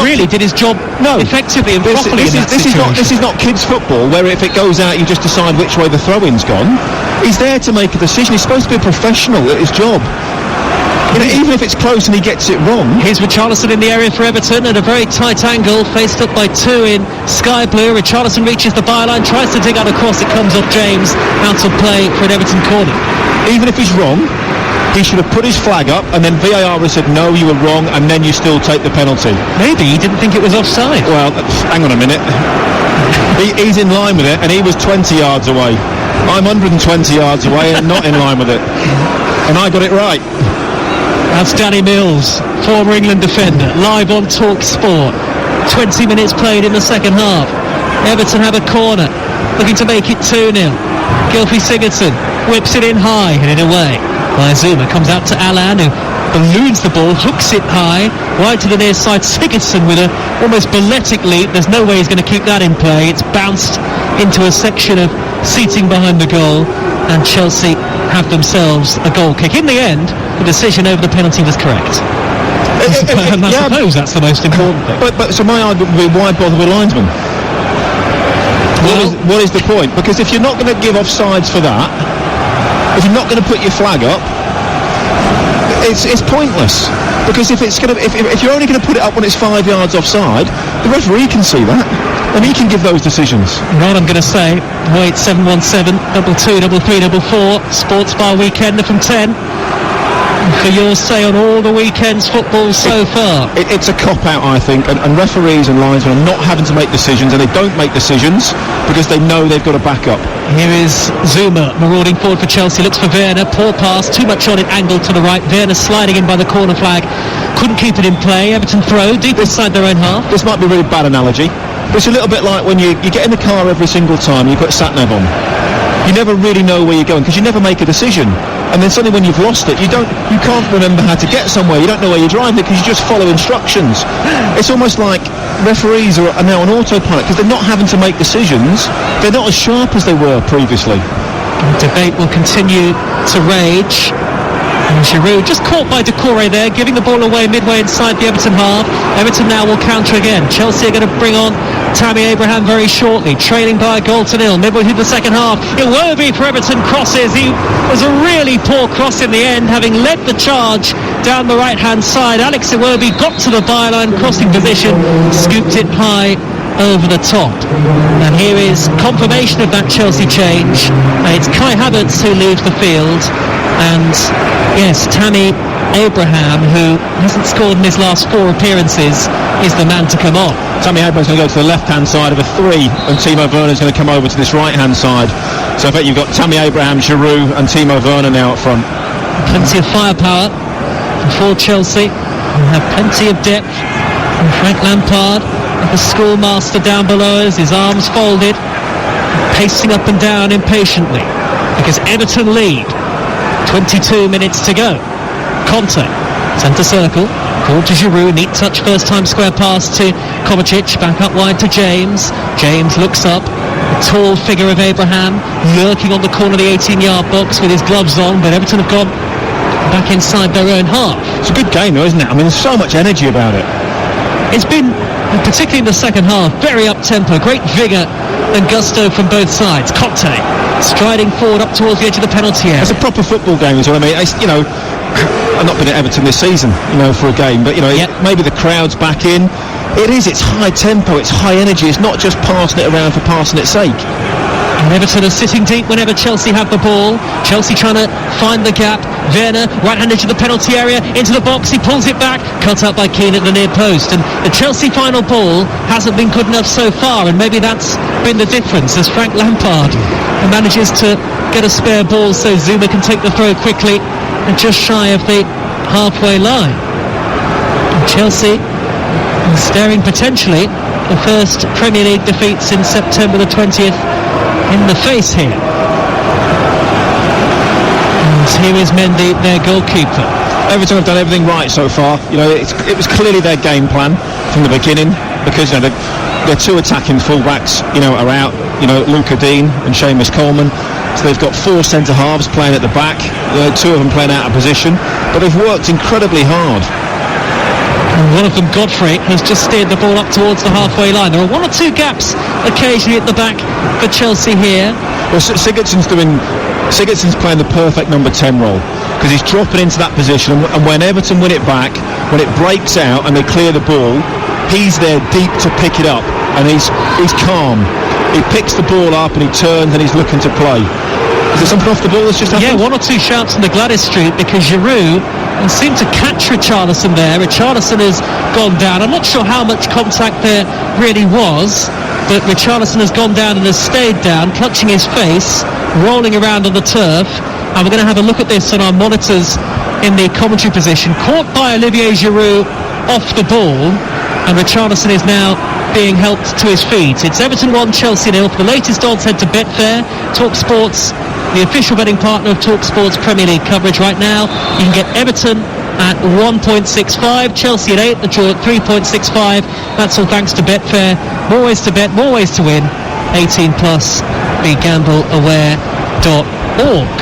really did his job effectively and properly in that situation. This is not kids' football where if it goes out you just decide which way the throw-in's gone. He's there to make a decision. He's supposed to be a professional at his job. Even if it's close and he gets it wrong. Here's Richarlison in the area for Everton at a very tight angle, faced up by two in sky blue. Richarlison reaches the byline, tries to dig out a cross. It comes off James, out of play for an Everton corner. Even if he's wrong, he should have put his flag up, and then VAR has said no, you were wrong, and then you still take the penalty. Maybe he didn't think it was offside. Well, hang on a minute. He's in line with it, and he was 20 yards away. I'm 120 yards away and not in line with it. And I got it right. That's Danny Mills, former England defender, live on Talk Sport. 20 minutes played in the second half. Everton have a corner, looking to make it 2-0. Gylfi Sigurdsson whips it in high, headed away by Zuma. Comes out to Alan, who balloons the ball, hooks it high, wide to the near side. Sigurdsson with a almost balletic leap. There's no way he's going to keep that in play. It's bounced into a section of seating behind the goal, and Chelsea have themselves a goal kick. In the end, the decision over the penalty was correct. I suppose that's the most important thing. But so my argument would be, why bother with linesmen? What is the point? Because if you're not going to give offsides for that, if you're not going to put your flag up, it's pointless. Because if you're only going to put it up when it's 5 yards offside, the referee can see that, and he can give those decisions. Right, I'm going to say, wait, 717 22 33 44 Sports Bar Weekender from 10. For your say on all the weekend's football so far? It's a cop-out, I think, and referees and linesmen are not having to make decisions, and they don't make decisions because they know they've got a backup. Here is Zuma marauding forward for Chelsea, looks for Werner, poor pass, too much on it, angled to the right. Werner sliding in by the corner flag, couldn't keep it in play. Everton throw deep inside their own half. This might be a really bad analogy, but it's a little bit like when you get in the car every single time you put sat-nav on. You never really know where you're going because you never make a decision, and then suddenly when you've lost it, you can't remember how to get somewhere. You don't know where you're driving because you just follow instructions. It's almost like referees are now on autopilot because they're not having to make decisions. They're not as sharp as they were previously. The debate will continue to rage. And Giroud just caught by Decore there, giving the ball away midway inside the Everton half. Everton now will counter again. Chelsea are going to bring on Tammy Abraham very shortly, trailing by a goal to nil midway through the second half. Iwobi for Everton crosses. He was a really poor cross in the end, having led the charge down the right-hand side. Alex Iwobi got to the byline, crossing position, scooped it high over the top. And here is confirmation of that Chelsea change. It's Kai Havertz who leaves the field, and yes, Tammy Abraham, who hasn't scored in his last 4 appearances, is the man to come on. Tammy Abraham's going to go to the left-hand side of a 3, and Timo Werner's going to come over to this right-hand side. So I bet you've got Tammy Abraham, Giroud and Timo Werner now up front. Plenty of firepower for Chelsea, and have plenty of depth. And Frank Lampard, like a schoolmaster down below us, his arms folded, pacing up and down impatiently, because Everton lead. 22 minutes to go. Conte, centre circle, called to Giroud, neat touch, first time square pass to Kovacic, back up wide to James. James looks up, the tall figure of Abraham lurking on the corner of the 18-yard box with his gloves on, but Everton have gone back inside their own half. It's a good game though, isn't it? I mean, there's so much energy about it. It's been, particularly in the second half, very up-tempo, great vigour and gusto from both sides. Conte striding forward up towards the edge of the penalty area. It's a proper football game is what I mean. I've not been at Everton this season, for a game, but maybe the crowd's back in. It's high tempo, it's high energy, it's not just passing it around for passing its sake. And Everton are sitting deep whenever Chelsea have the ball. Chelsea trying to find the gap. Werner, right-hand edge of the penalty area, into the box, he pulls it back, cut out by Keane at the near post. And the Chelsea final ball hasn't been good enough so far, and maybe that's been the difference as Frank Lampard manages to get a spare ball so Zuma can take the throw quickly and just shy of the halfway line. And Chelsea staring potentially the first Premier League defeat since September the 20th in the face here. And here is Mendy, their goalkeeper. Everton have done everything right so far. It was clearly their game plan from the beginning, because their 2 attacking fullbacks are out. Luca Dean and Seamus Coleman. So they've got 4 centre halves playing at the back. 2 of them playing out of position, but they've worked incredibly hard. And one of them, Godfrey, has just steered the ball up towards the halfway line. There are 1 or 2 gaps occasionally at the back for Chelsea here. Well, Sigurdsson's playing the perfect number 10 role, because he's dropping into that position, and when Everton win it back, when it breaks out and they clear the ball, he's there deep to pick it up, and he's calm. He picks the ball up and he turns and he's looking to play. Is there something off the ball that's just happened? Yeah, 1 or 2 shouts on the Gladys Street, because Giroud seemed to catch Richarlison there. Richarlison has gone down. I'm not sure how much contact there really was, but Richarlison has gone down and has stayed down, clutching his face, rolling around on the turf. And we're going to have a look at this on our monitors in the commentary position. Caught by Olivier Giroud off the ball, and Richarlison is now being helped to his feet. It's Everton 1, Chelsea 0. For the latest odds, head to Betfair. TalkSports, the official betting partner of TalkSports Premier League coverage right now. You can get Everton at 1.65, Chelsea at 8, the draw at 3.65. That's all thanks to Betfair. More ways to bet, more ways to win. 18 plus. BeGambleAware.org.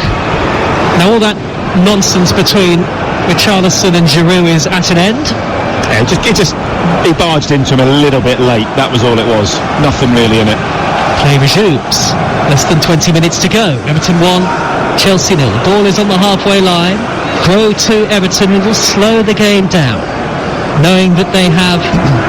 Now all that nonsense between Richarlison and Giroud is at an end. Yeah, he barged into him a little bit late. That was all it was. Nothing really in it. Play resumes. Less than 20 minutes to go. Everton 1, Chelsea 0. The ball is on the halfway line. Throw to Everton, who will slow the game down, knowing that they have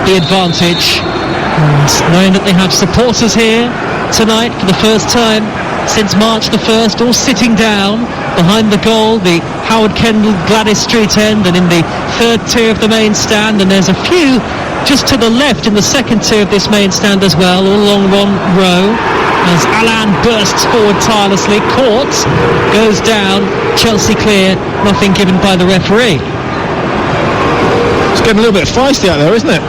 the advantage, and knowing that they have supporters here tonight for the first time since March the 1st, all sitting down behind the goal, the Howard Kendall Gladys Street end, and in the third tier of the main stand, and there's a few just to the left in the second tier of this main stand as well, all along one row, as Alain bursts forward tirelessly, caught, goes down, Chelsea clear, nothing given by the referee. It's getting a little bit feisty out there, isn't it?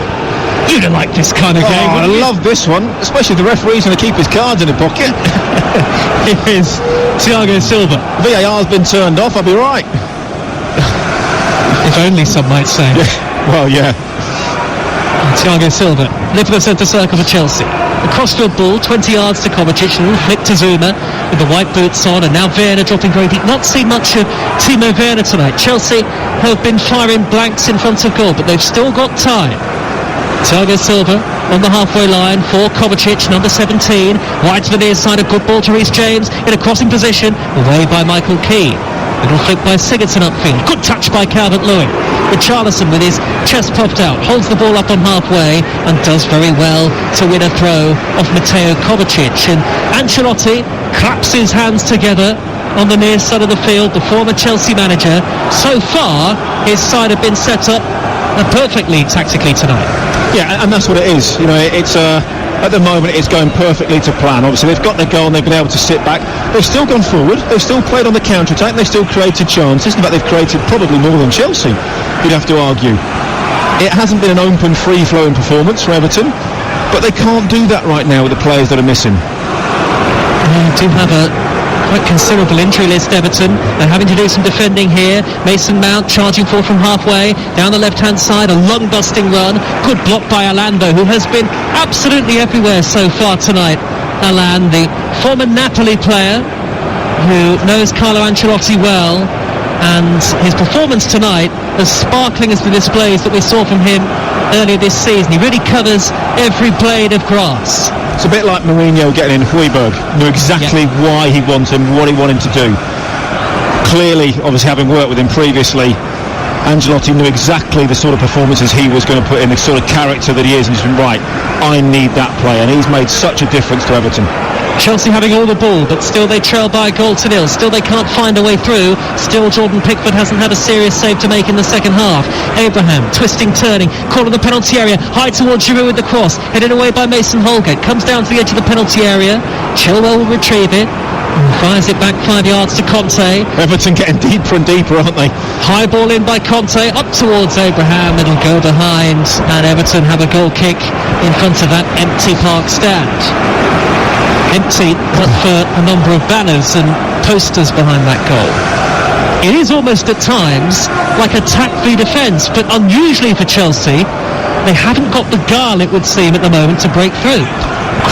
You don't like this kind of game. I love this one, especially the referee's going to keep his cards in his pocket. Here's Thiago Silva. VAR's been turned off, I'll be right. If only, some might say. Well, yeah. Thiago Silva, lift the centre circle for Chelsea. A crossfield ball, 20 yards to Kovacic, a little flick to Zuma with the white boots on, and now Werner dropping very deep. Not seen much of Timo Werner tonight. Chelsea have been firing blanks in front of goal, but they've still got time. Thiago Silva on the halfway line for Kovacic, number 17, wide to the near side, a good ball to Reece James in a crossing position, away by Michael Keane. Little flick by Sigurdsson upfield, good touch by Calvert-Lewin. Richarlison with his chest popped out, holds the ball up on halfway and does very well to win a throw off Mateo Kovacic. And Ancelotti claps his hands together on the near side of the field, the former Chelsea manager. So far, his side have been set up perfectly tactically tonight. Yeah, and that's what it is. You know, it's at the moment it's going perfectly to plan. Obviously, they've got their goal and they've been able to sit back. They've still gone forward. They've still played on the counter-attack. They've still created chances. In fact, they've created probably more than Chelsea, you'd have to argue. It hasn't been an open, free-flowing performance for Everton, but they can't do that right now with the players that are missing. Yeah, do have a quite considerable injury list, Everton. They're having to do some defending here. Mason Mount charging forward from halfway down the left-hand side, a lung-busting run, good block by Alando, who has been absolutely everywhere so far tonight. Alain, the former Napoli player who knows Carlo Ancelotti well, and his performance tonight, as sparkling as the displays that we saw from him earlier this season, he really covers every blade of grass. It's a bit like Mourinho getting in Højbjerg. Knew exactly why he wanted him, what he wanted to do. Clearly, obviously having worked with him previously, Ancelotti knew exactly the sort of performances he was going to put in, the sort of character that he is, and he's been right, I need that player, and he's made such a difference to Everton. Chelsea having all the ball, but still they trail by a goal to nil. Still they can't find a way through. Still Jordan Pickford hasn't had a serious save to make in the second half. Abraham twisting, turning, caught in the penalty area, high towards Giroud with the cross, headed away by Mason Holgate, comes down to the edge of the penalty area. Chilwell will retrieve it and fires it back 5 yards to Conte. Everton getting deeper and deeper, aren't they? High ball in by Conte, up towards Abraham. It'll go behind, and Everton have a goal kick in front of that empty Park stand. Empty, but for a number of banners and posters behind that goal. It is almost at times like attack v defence, but unusually for Chelsea, they haven't got the guile, it would seem, at the moment to break through.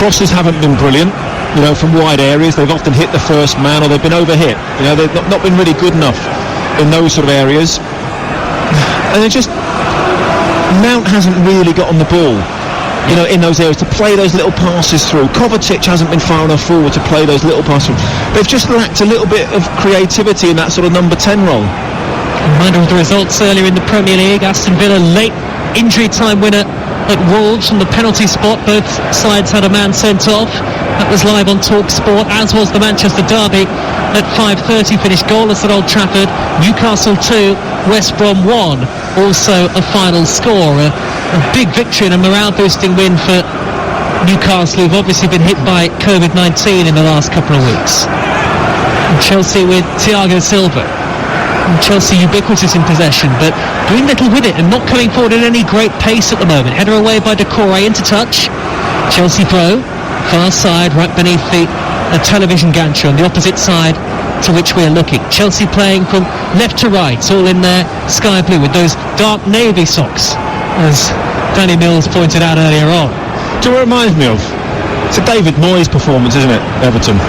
Crosses haven't been brilliant, you know, from wide areas. They've often hit the first man, or they've been overhit. You know, they've not been really good enough in those sort of areas. And Mount hasn't really got on the ball, you know, in those areas to play those little passes through. Kovacic hasn't been far enough forward to play those little passes through. They've just lacked a little bit of creativity in that sort of number 10 role. Reminder of the results earlier in the Premier League. Aston Villa late injury time winner at Wolves from the penalty spot. Both sides had a man sent off. That was live on Talk Sport, as was the Manchester derby at 5:30, finished goalless at Old Trafford. Newcastle 2, West Brom 1. Also a final score. A big victory and a morale-boosting win for Newcastle, who've obviously been hit by COVID-19 in the last couple of weeks. And Chelsea with Thiago Silva. And Chelsea ubiquitous in possession, but doing little with it and not coming forward at any great pace at the moment. Header away by Decore, into touch. Chelsea throw, far side, right beneath the television gantry on the opposite side to which we're looking. Chelsea playing from left to right, all in their sky blue with those dark navy socks, as Danny Mills pointed out earlier on. Do you know what it reminds me of? It's a David Moyes performance, isn't it, Everton?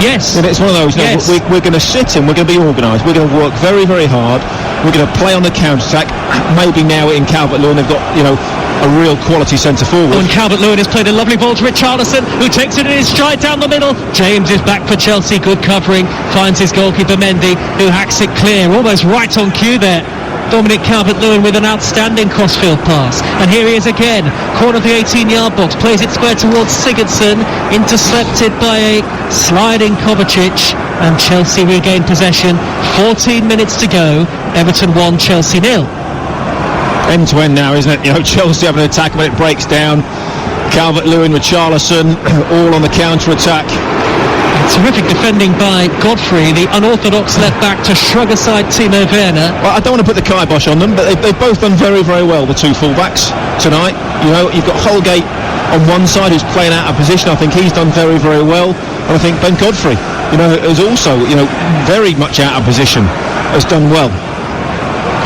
Yes. And it's one of those, you know, yes. we're going to sit in, we're going to be organised, we're going to work very, very hard, we're going to play on the counter-attack. Maybe now in Calvert-Lewin they've got, you know, a real quality centre forward. And Calvert-Lewin has played a lovely ball to Richarlison, who takes it in his stride down the middle. James is back for Chelsea, good covering, finds his goalkeeper Mendy, who hacks it clear, almost right on cue there Dominic Calvert-Lewin with an outstanding crossfield pass. And here he is again, corner of the 18-yard box, plays it square towards Sigurdsson, intercepted by a sliding Kovacic, and Chelsea regained possession. 14 minutes to go, Everton 1, Chelsea 0. End to end now, isn't it? You know, Chelsea have an attack when it breaks down. Calvert-Lewin with Charlison all on the counter-attack. Terrific defending by Godfrey, the unorthodox left-back, to shrug aside Timo Werner. Well, I don't want to put the kibosh on them, but they've both done very, very well, the two full-backs tonight. You know, you've got Holgate on one side who's playing out of position. I think he's done very, very well. And I think Ben Godfrey, you know, is also, you know, very much out of position, has done well.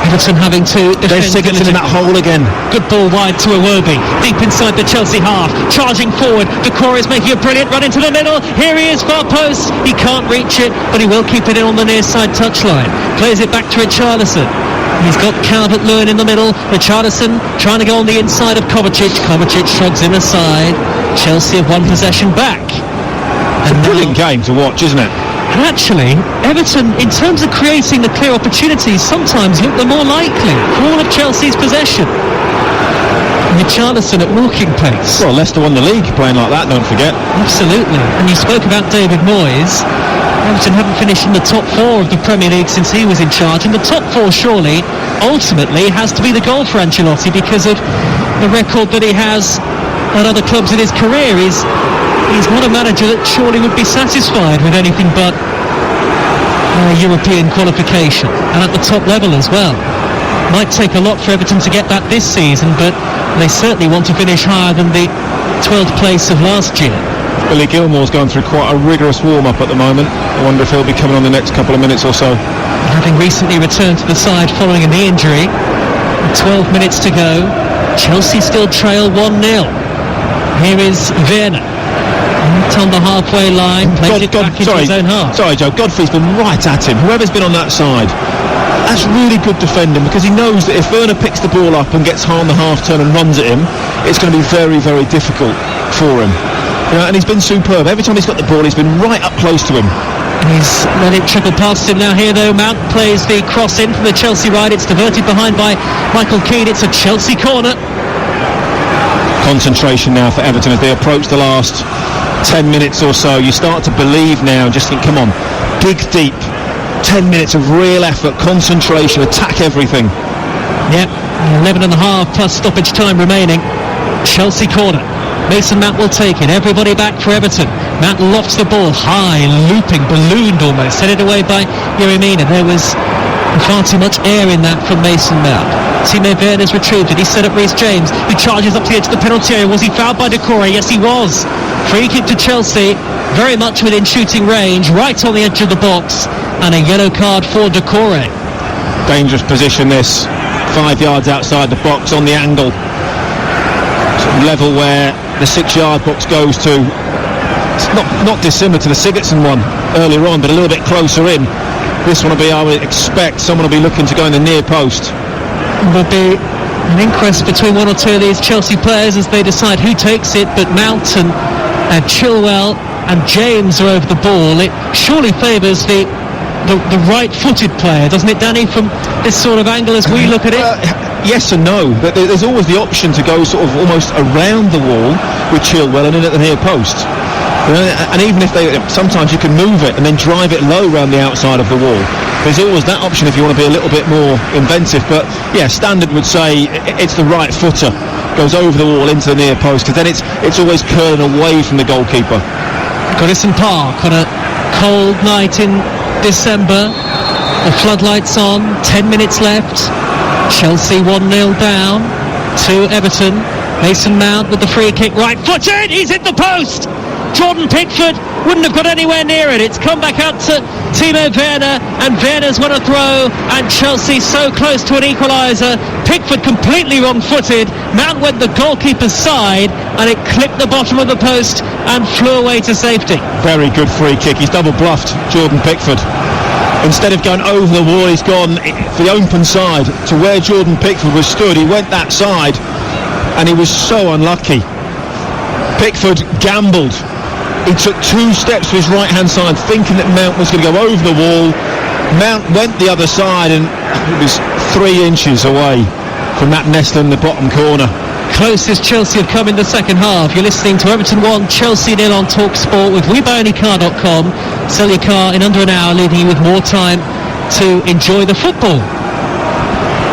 Everton having to defend. There's Sigurdsson in that hole again. Good ball wide to Iwobi, deep inside the Chelsea half, charging forward. Decore is making a brilliant run into the middle. Here he is, far post. He can't reach it, but he will keep it in on the near side touchline. Plays it back to Richarlison. He's got Calvert-Lewin in the middle. Richarlison trying to go on the inside of Kovacic. Kovacic shrugs him aside. Chelsea have won possession back. It's a brilliant game to watch, isn't it? And actually, Everton, in terms of creating the clear opportunities, sometimes look the more likely for all of Chelsea's possession. Richarlison at walking pace. Well, Leicester won the league playing like that, don't forget. Absolutely. And you spoke about David Moyes. Everton haven't finished in the top 4 of the Premier League since he was in charge. And the top 4 surely, ultimately, has to be the goal for Ancelotti because of the record that he has at other clubs in his career. He's not a manager that surely would be satisfied with anything but European qualification, and at the top level as well. Might take a lot for Everton to get that this season, but they certainly want to finish higher than the 12th place of last year. Billy Gilmore's going through quite a rigorous warm-up at the moment. I wonder if he'll be coming on the next couple of minutes or so. Having recently returned to the side following a knee injury, 12 minutes to go, Chelsea still trail 1-0. Here is Werner. On the halfway line, plays it back into his own half. Sorry, Joe, Godfrey's been right at him. Whoever's been on that side, that's really good defending, because he knows that if Werner picks the ball up and gets on the half turn and runs at him, it's going to be very, very difficult for him. You know, and he's been superb. Every time he's got the ball, he's been right up close to him. And he's let it trickle past him now here, though. Mount plays the cross in from the Chelsea right. It's diverted behind by Michael Keane. It's a Chelsea corner. Concentration now for Everton as they approach the last 10 minutes or so. You start to believe now and just think, come on, dig deep. 10 minutes of real effort, concentration, attack everything. Yep, 11 and a half plus stoppage time remaining. Chelsea corner. Mason Mount will take it. Everybody back for Everton. Mount lofts the ball high, looping, ballooned almost. Headed away by Yerry Mina. There was far too much air in that from Mason Mount. Timo Werner's retrieved it. He set up Reece James, who charges up to the edge of the penalty area. Was he fouled by Decore? Yes, he was. Free kick to Chelsea, very much within shooting range, right on the edge of the box, and a yellow card for Decore. Dangerous position this, 5 yards outside the box on the angle. Level where the 6-yard box goes to. It's not dissimilar to the Sigurdsson one earlier on, but a little bit closer in. This one will be, I would expect, someone will be looking to go in the near post. Will be an inquest between one or two of these Chelsea players as they decide who takes it, but Mount and Chilwell and James are over the ball. It surely favours the right-footed player, doesn't it, Danny, from this sort of angle as we look at it? Yes and no. There's always the option to go sort of almost around the wall with Chilwell and in at the near post. And even if sometimes you can move it and then drive it low around the outside of the wall. There's always that option if you want to be a little bit more inventive. But yeah, standard would say it's the right footer goes over the wall into the near post, because then it's always curling away from the goalkeeper. Goodison Park on a cold night in December. The floodlights on. 10 minutes left. Chelsea 1-0 down to Everton. Mason Mount with the free kick, right footed. He's hit the post. Jordan Pickford wouldn't have got anywhere near it. It's come back out to Timo Werner, and Werner's won a throw, and Chelsea so close to an equaliser. Pickford completely wrong-footed. Mount went the goalkeeper's side, and it clipped the bottom of the post and flew away to safety. Very good free kick. He's double bluffed Jordan Pickford. Instead of going over the wall, he's gone for the open side to where Jordan Pickford was stood. He went that side, and he was so unlucky. Pickford gambled. He took 2 steps to his right-hand side, thinking that Mount was going to go over the wall. Mount went the other side, and it was 3 inches away from that nest in the bottom corner. Closest Chelsea have come in the second half. You're listening to Everton 1, Chelsea 0 on Talk Sport with WeBuyAnyCar.com. Sell your car in under an hour, leaving you with more time to enjoy the football.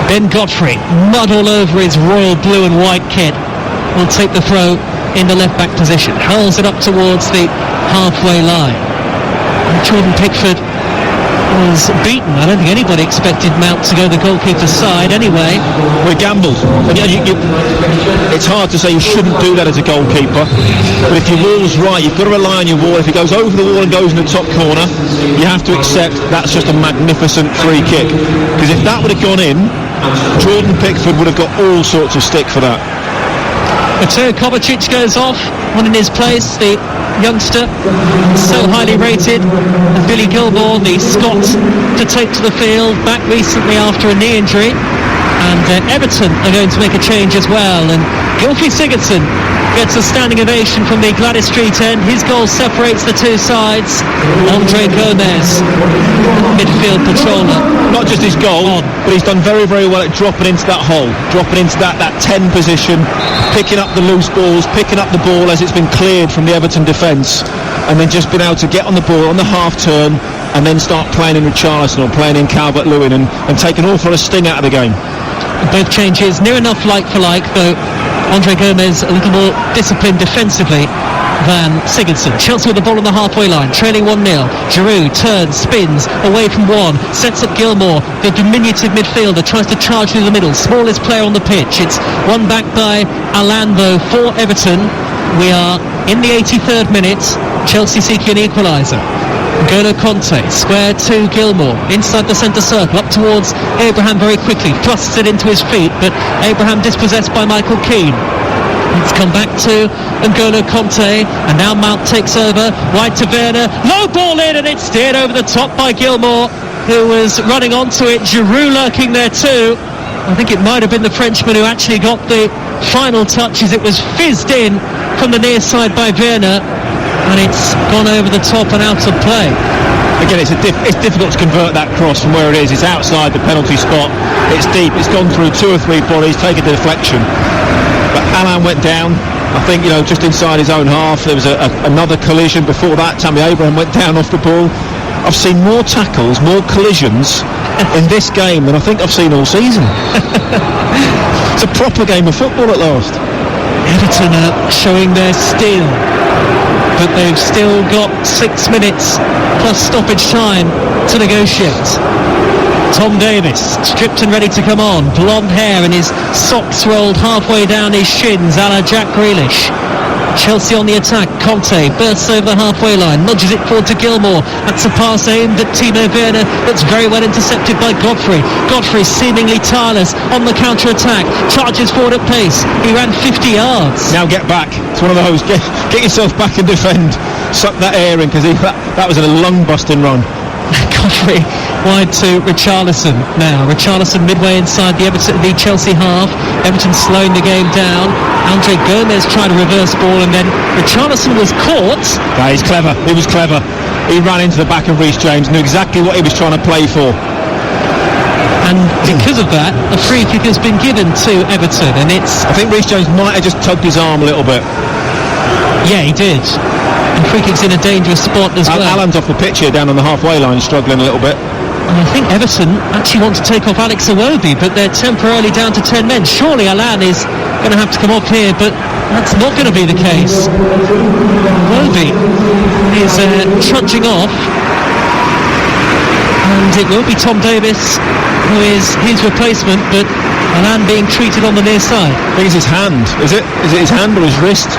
Ben Godfrey, mud all over his royal blue and white kit, will take the throw in the left back position. Hurls it up towards the halfway line. And Jordan Pickford was beaten. I don't think anybody expected Mount to go the goalkeeper's side anyway. We gambled. And it's hard to say you shouldn't do that as a goalkeeper, but if your wall's right, you've got to rely on your wall. If it goes over the wall and goes in the top corner, you have to accept that's just a magnificent free kick. Because if that would have gone in, Jordan Pickford would have got all sorts of stick for that. Mateo Kovacic goes off, one in his place, the youngster, so highly rated. And Billy Gilmore, the Scot, to take to the field, back recently after a knee injury. And Everton are going to make a change as well. And Gylfi Sigurdsson gets a standing ovation from the Gladys Street end. His goal separates the two sides. Andre Gomez, midfield patroller. Not just his goal, but he's done very, very well at dropping into that hole, dropping into that 10 position, picking up the loose balls, picking up the ball as it's been cleared from the Everton defence, and then just being able to get on the ball on the half turn and then start playing in Richarlison or playing in Calvert-Lewin and take an awful lot of sting out of the game. Both changes near enough like for like, though Andre Gomez a little more disciplined defensively than Sigurdsson. Chelsea with the ball on the halfway line, trailing 1-0. Giroud turns, spins, away from one, sets up Gilmore, the diminutive midfielder, tries to charge through the middle, smallest player on the pitch. It's won back by Alan, though, for Everton. We are in the 83rd minute, Chelsea seeking an equaliser. N'Golo Conte, square to Gilmore, inside the centre circle, up towards Abraham very quickly, thrusts it into his feet, but Abraham dispossessed by Michael Keane. It's come back to N'Golo Conte, and now Mount takes over, wide to Werner, low ball in, and it's steered over the top by Gilmore, who was running onto it. Giroud lurking there too. I think it might have been the Frenchman who actually got the final touch as it was fizzed in from the near side by Werner, and it's gone over the top and out of play. Again, it's difficult to convert that cross from where it is. It's outside the penalty spot, it's deep, it's gone through 2 or 3 bodies, taken the deflection. But Alan went down, I think, just inside his own half. There was another collision before that. Tammy Abraham went down off the ball. I've seen more tackles, more collisions in this game than I think I've seen all season. It's a proper game of football at last. Everton are showing their steel, but they've still got 6 minutes plus stoppage time to negotiate. Tom Davis, stripped and ready to come on, blonde hair and his socks rolled halfway down his shins, a la Jack Grealish. Chelsea on the attack. Conte bursts over the halfway line, nudges it forward to Gilmore. That's a pass aimed at Timo Werner that's very well intercepted by Godfrey. Godfrey seemingly tireless on the counter-attack, charges forward at pace. He ran 50 yards. Now get back. It's one of those, get yourself back and defend. Suck that air in, because that was a lung-busting run. Godfrey wide to Richarlison now. Richarlison midway inside the Chelsea half. Everton slowing the game down. Andre Gomez tried a reverse ball, and then Richarlison was caught. Yeah, he's clever. He was clever. He ran into the back of Reece James, knew exactly what he was trying to play for. And because of that, a free kick has been given to Everton, and I think Reece James might have just tugged his arm a little bit. Yeah, he did. And free kick's in a dangerous spot as well. Alan's off the pitch here, down on the halfway line, struggling a little bit. And I think Everton actually want to take off Alex Iwobi, but they're temporarily down to 10 men. Surely Alan is going to have to come off here, but that's not going to be the case. Iwobi is trudging off, and it will be Tom Davis who is his replacement, but Alan being treated on the near side. I think it's his hand, is it? Is it his hand or his wrist?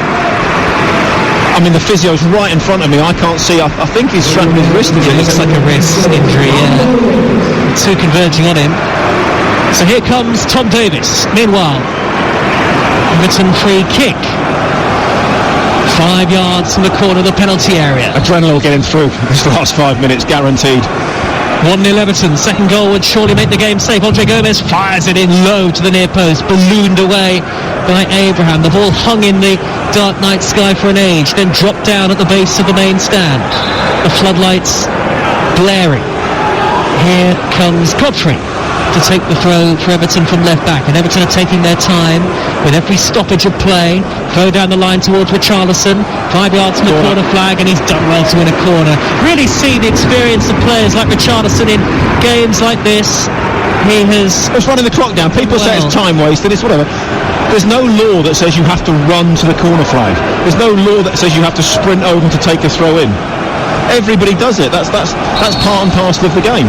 I mean, the physio's right in front of me. I can't see. I think he's strapped his wrist. It looks like a wrist injury, yeah. Two converging on him. So here comes Tom Davis. Meanwhile, Everton free kick. 5 yards from the corner of the penalty area. Adrenaline will get him through this last 5 minutes, guaranteed. 1-0 Everton. Second goal would surely make the game safe. Andre Gomez fires it in low to the near post, ballooned away by Abraham. The ball hung in the dark night sky for an age, then dropped down at the base of the main stand. The floodlights blaring. Here comes Godfrey to take the throw for Everton from left back, and Everton are taking their time with every stoppage of play. Throw down the line towards Richarlison, 5 yards from the corner flag, and he's done well to win a corner. Really see the experience of players like Richarlison in games like this. He has... It's running the clock down. People say it's time wasted, it's whatever. There's no law that says you have to run to the corner flag. There's no law that says you have to sprint over to take a throw in. Everybody does it. That's part and parcel of the game.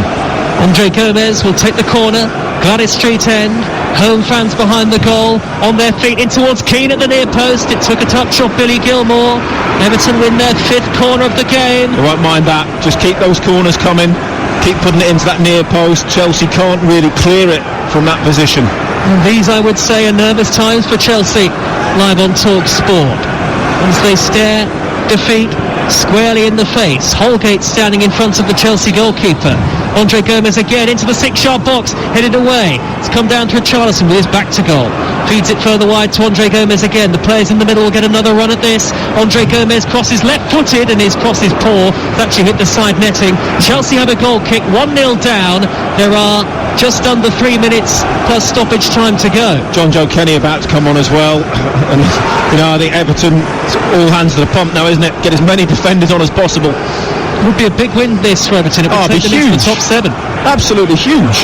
Andre Gomez will take the corner. Gladys Street end. Home fans behind the goal, on their feet in towards Keane at the near post. It took a touch off Billy Gilmore. Everton win their 5th corner of the game. They won't mind that. Just keep those corners coming. Keep putting it into that near post. Chelsea can't really clear it from that position. And these, I would say, are nervous times for Chelsea. Live on Talk Sport. As they stare defeat squarely in the face. Holgate standing in front of the Chelsea goalkeeper. Andre Gomez again into the 6-yard box, headed away. It's come down to Richarlison with his back to goal. Feeds it further wide to Andre Gomez again. The players in the middle will get another run at this. Andre Gomez crosses left-footed, and his cross is poor. It actually hit the side netting. Chelsea have a goal kick, 1-0 down. There are just under 3 minutes plus stoppage time to go. John Joe Kenny about to come on as well. And, I think Everton, it's all hands to the pump now, isn't it? Get as many defenders on as possible. It would be a big win this for Everton. It would take them into the top 7. Absolutely huge.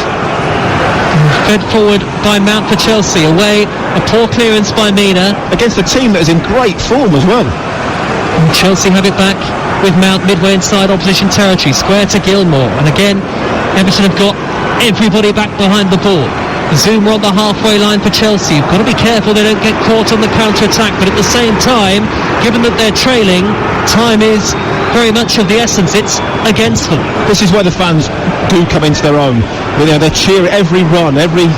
Fed forward by Mount for Chelsea. Away, a poor clearance by Mina. Against a team that is in great form as well. And Chelsea have it back with Mount midway inside opposition territory. Square to Gilmore. And again, Everton have got everybody back behind the ball. Zuma on the halfway line for Chelsea. You've got to be careful they don't get caught on the counter-attack, but at the same time, given that they're trailing, time is very much of the essence. It's against them. This is where the fans do come into their own. They cheer every run, every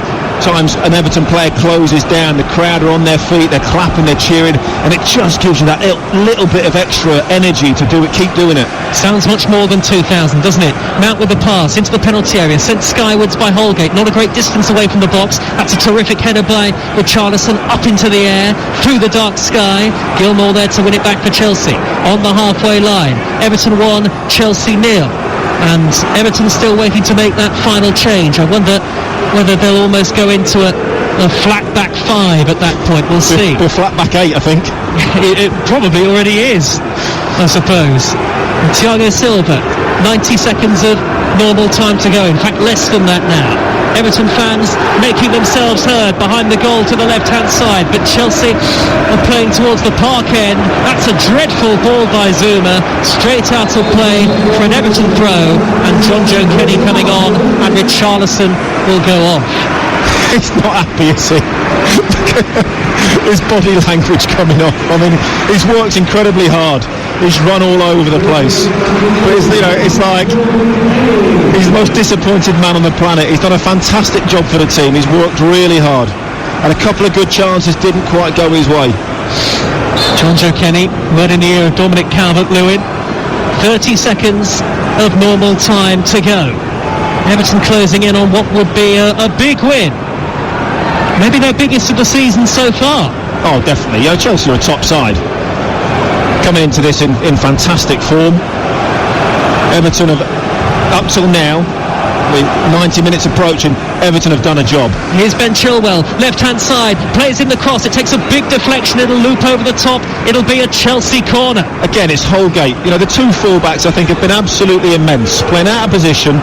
time an Everton player closes down, the crowd are on their feet, they're clapping, they're cheering, and it just gives you that little bit of extra energy to do it, keep doing it. Sounds much more than 2,000, doesn't it? Mount with the pass into the penalty area, sent skywards by Holgate, not a great distance away from the box. That's a terrific header by Richarlison, up into the air, through the dark sky. Gilmore there to win it back for Chelsea, on the halfway line. Everton 1, Chelsea 0. And Everton still waiting to make that final change. I wonder whether they'll almost go into a flat back 5 at that point. We'll see. A flat back 8, I think. It probably already is, I suppose. And Thiago Silva, 90 seconds of normal time to go. In fact, less than that now. Everton fans making themselves heard behind the goal to the left-hand side, but Chelsea are playing towards the park end. That's a dreadful ball by Zuma, straight out of play for an Everton throw, and John Joe Kenny coming on, and Richarlison will go off. He's not happy, is he? His body language coming off. I mean, he's worked incredibly hard. He's run all over the place. But it's like he's the most disappointed man on the planet. He's done a fantastic job for the team. He's worked really hard. And a couple of good chances didn't quite go his way. John Joe Kenny, word in the ear of Dominic Calvert-Lewin. 30 seconds of normal time to go. Everton closing in on what would be a big win. Maybe their biggest of the season so far. Oh, definitely. Chelsea are a top side. Coming into this in fantastic form. Everton have, up till now, with 90 minutes approaching, Everton have done a job. Here's Ben Chilwell, left-hand side, plays in the cross. It takes a big deflection. It'll loop over the top. It'll be a Chelsea corner. Again, it's Holgate. The two fullbacks, I think, have been absolutely immense. Playing out of position.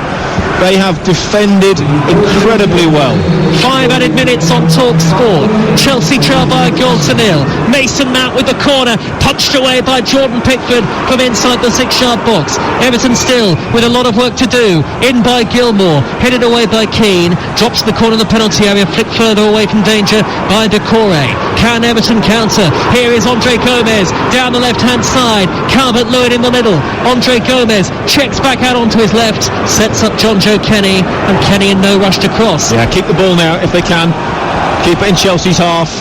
They have defended incredibly well. 5 added minutes on Talk Sport. Chelsea trail by a goal to 0. Mason Mount with the corner, punched away by Jordan Pickford from inside the 6-yard box. Everton still with a lot of work to do. In by Gilmore, headed away by Keane. Drops the corner of the penalty area, flicked further away from danger by Decore. Can Everton counter? Here is Andre Gomez down the left-hand side. Calvert-Lewin in the middle. Andre Gomez checks back out onto his left, sets up John Joe Kenny, and Kenny in no rush to cross. Yeah, keep the ball now if they can. Keep it in Chelsea's half.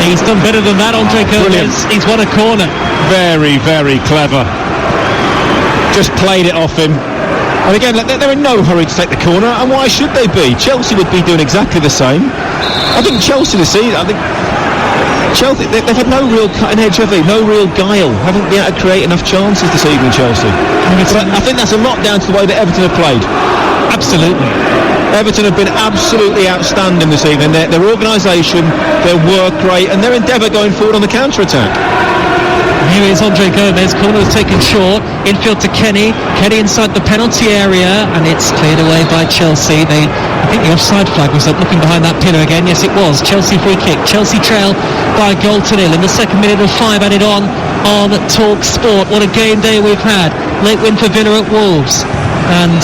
He's done better than that, Andre Gomez. Brilliant. He's won a corner. Very, very clever. Just played it off him. And again, they're in no hurry to take the corner, and why should they be? Chelsea would be doing exactly the same. I think Chelsea this season, Chelsea, they've had no real cutting edge, have they? No real guile. Haven't been able to create enough chances this evening, Chelsea. But I think that's a lot down to the way that Everton have played. Absolutely. Everton have been absolutely outstanding this evening. Their organisation, their work rate, and their endeavour going forward on the counter-attack. Here is Andre Gomez, corner was taken short, infield to Kenny inside the penalty area, and it's cleared away by Chelsea. I think the offside flag was up, looking behind that pillar again. Yes, it was. Chelsea free kick. Chelsea trail by a goal to nil in the second minute of 5 added on Talk Sport. What a game day we've had. Late win for Villa at Wolves, and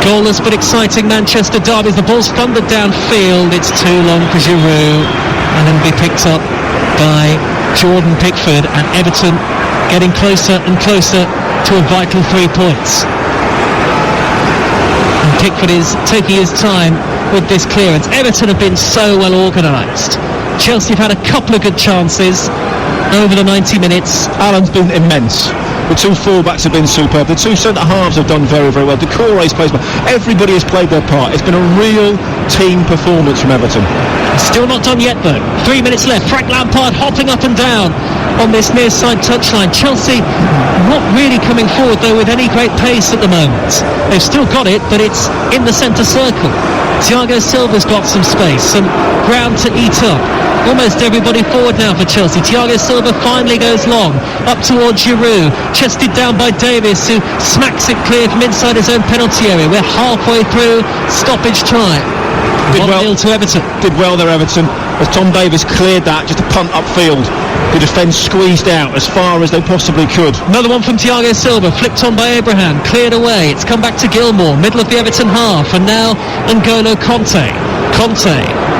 goalless but exciting Manchester derby. The ball's thundered downfield. It's too long for Giroud, and then be picked up by Jordan Pickford, and Everton getting closer and closer to a vital 3 points. And Pickford is taking his time with this clearance. Everton have been so well organised. Chelsea have had a couple of good chances over the 90 minutes. Alan's been immense. The 2 full-backs have been superb. The 2 centre-halves have done very, very well. Decore's plays well. Everybody has played their part. It's been a real team performance from Everton. Still not done yet, though. 3 minutes left. Frank Lampard hopping up and down on this near side touchline. Chelsea not really coming forward, though, with any great pace at the moment. They've still got it, but it's in the centre circle. Thiago Silva's got some space, some ground to eat up. Almost everybody forward now for Chelsea. Thiago Silva finally goes long, up towards Giroud, chested down by Davis, who smacks it clear from inside his own penalty area. We're halfway through stoppage time. 1-0 to Everton. Did well there, Everton, as Tom Davis cleared that, just a punt upfield. The defence squeezed out as far as they possibly could. Another one from Thiago Silva, flicked on by Abraham, cleared away. It's come back to Gilmour, middle of the Everton half, and now N'Golo Conte,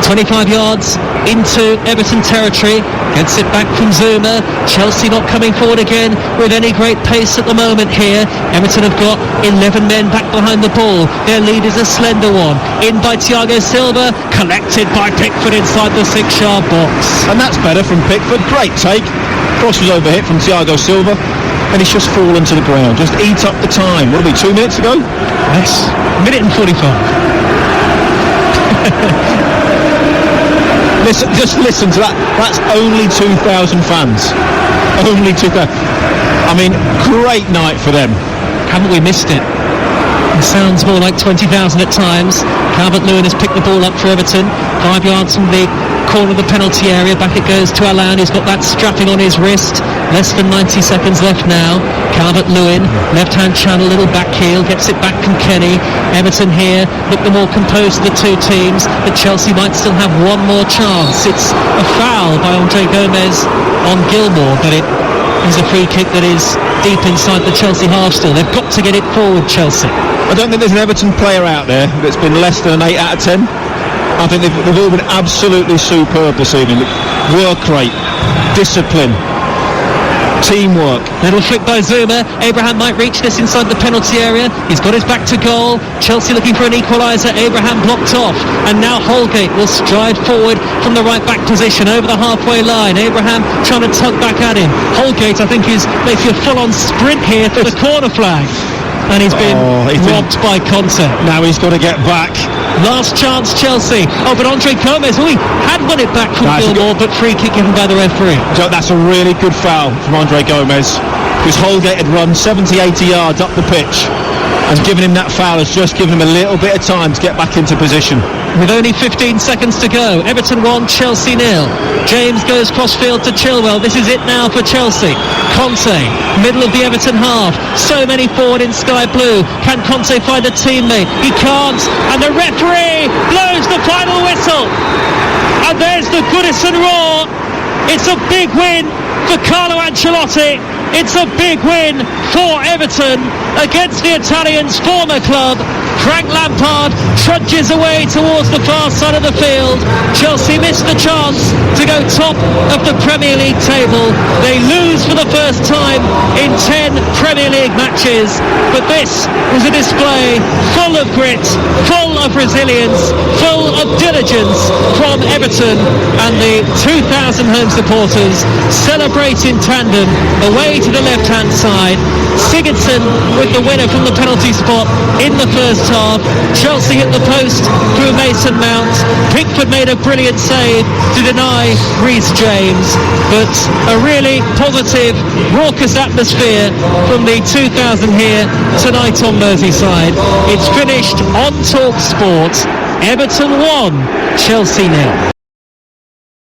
25 yards into Everton territory, gets it back from Zuma. Chelsea not coming forward again with any great pace at the moment here. Everton have got 11 men back behind the ball. Their lead is a slender one. In by Thiago Silva, collected by Pickford inside the 6-yard box. And that's better from Pickford. Great take. Cross was overhit from Thiago Silva, and he's just fallen to the ground. Just eat up the time. What will be 2 minutes ago? Yes, minute and 45. Listen to that. That's only 2,000 fans. Only 2,000. I mean, great night for them. Haven't we missed it? It sounds more like 20,000 at times. Calvert-Lewin has picked the ball up for Everton. 5 yards from the corner of the penalty area. Back it goes to Alan, who's got that strapping on his wrist. Less than 90 seconds left now. Calvert-Lewin, left-hand channel, little back heel, gets it back from Kenny. Everton here look the more composed of the two teams, but Chelsea might still have one more chance. It's a foul by Andre Gomez on Gilmour, but it is a free kick that is deep inside the Chelsea half still. They've got to get it forward, Chelsea. I don't think there's an Everton player out there that's been less than an 8 out of 10. I think they've all been absolutely superb this evening. Work rate, discipline, teamwork. Little flick by Zuma. Abraham might reach this inside the penalty area. He's got his back to goal. Chelsea looking for an equaliser. Abraham blocked off, and now Holgate will stride forward from the right back position over the halfway line. Abraham trying to tug back at him. Holgate, I think, is making a full-on sprint here for the corner flag, and he's been robbed by Conte. Now he's got to get back. Last chance, Chelsea. Oh, but Andre Gomez, he had won it back from Gilmour, but free kick given by the referee. So that's a really good foul from Andre Gomez, because Holgate had run 70-80 yards up the pitch, and giving him that foul has just given him a little bit of time to get back into position. With only 15 seconds to go, Everton 1, Chelsea 0. James goes crossfield to Chilwell. This is it now for Chelsea. Conte, middle of the Everton half. So many forward in sky blue. Can Conte find a teammate? He can't. And the referee blows the final whistle. And there's the Goodison roar. It's a big win for Carlo Ancelotti. It's a big win for Everton against the Italian's former club. Frank Lampard trudges away towards the far side of the field. Chelsea missed the chance to go top of the Premier League table. They lose for the first time in 10 Premier League matches. But this was a display full of grit, full of resilience, full of diligence from Everton, and the 2,000 home supporters celebrate in tandem away to the left-hand side. Sigurdsson with the winner from the penalty spot in the first half. Chelsea hit the post through Mason Mount. Pickford made a brilliant save to deny Reece James, but a really positive, raucous atmosphere from the 2,000 here tonight on Merseyside. It's finished on Talk Sport. Everton 1, Chelsea 0.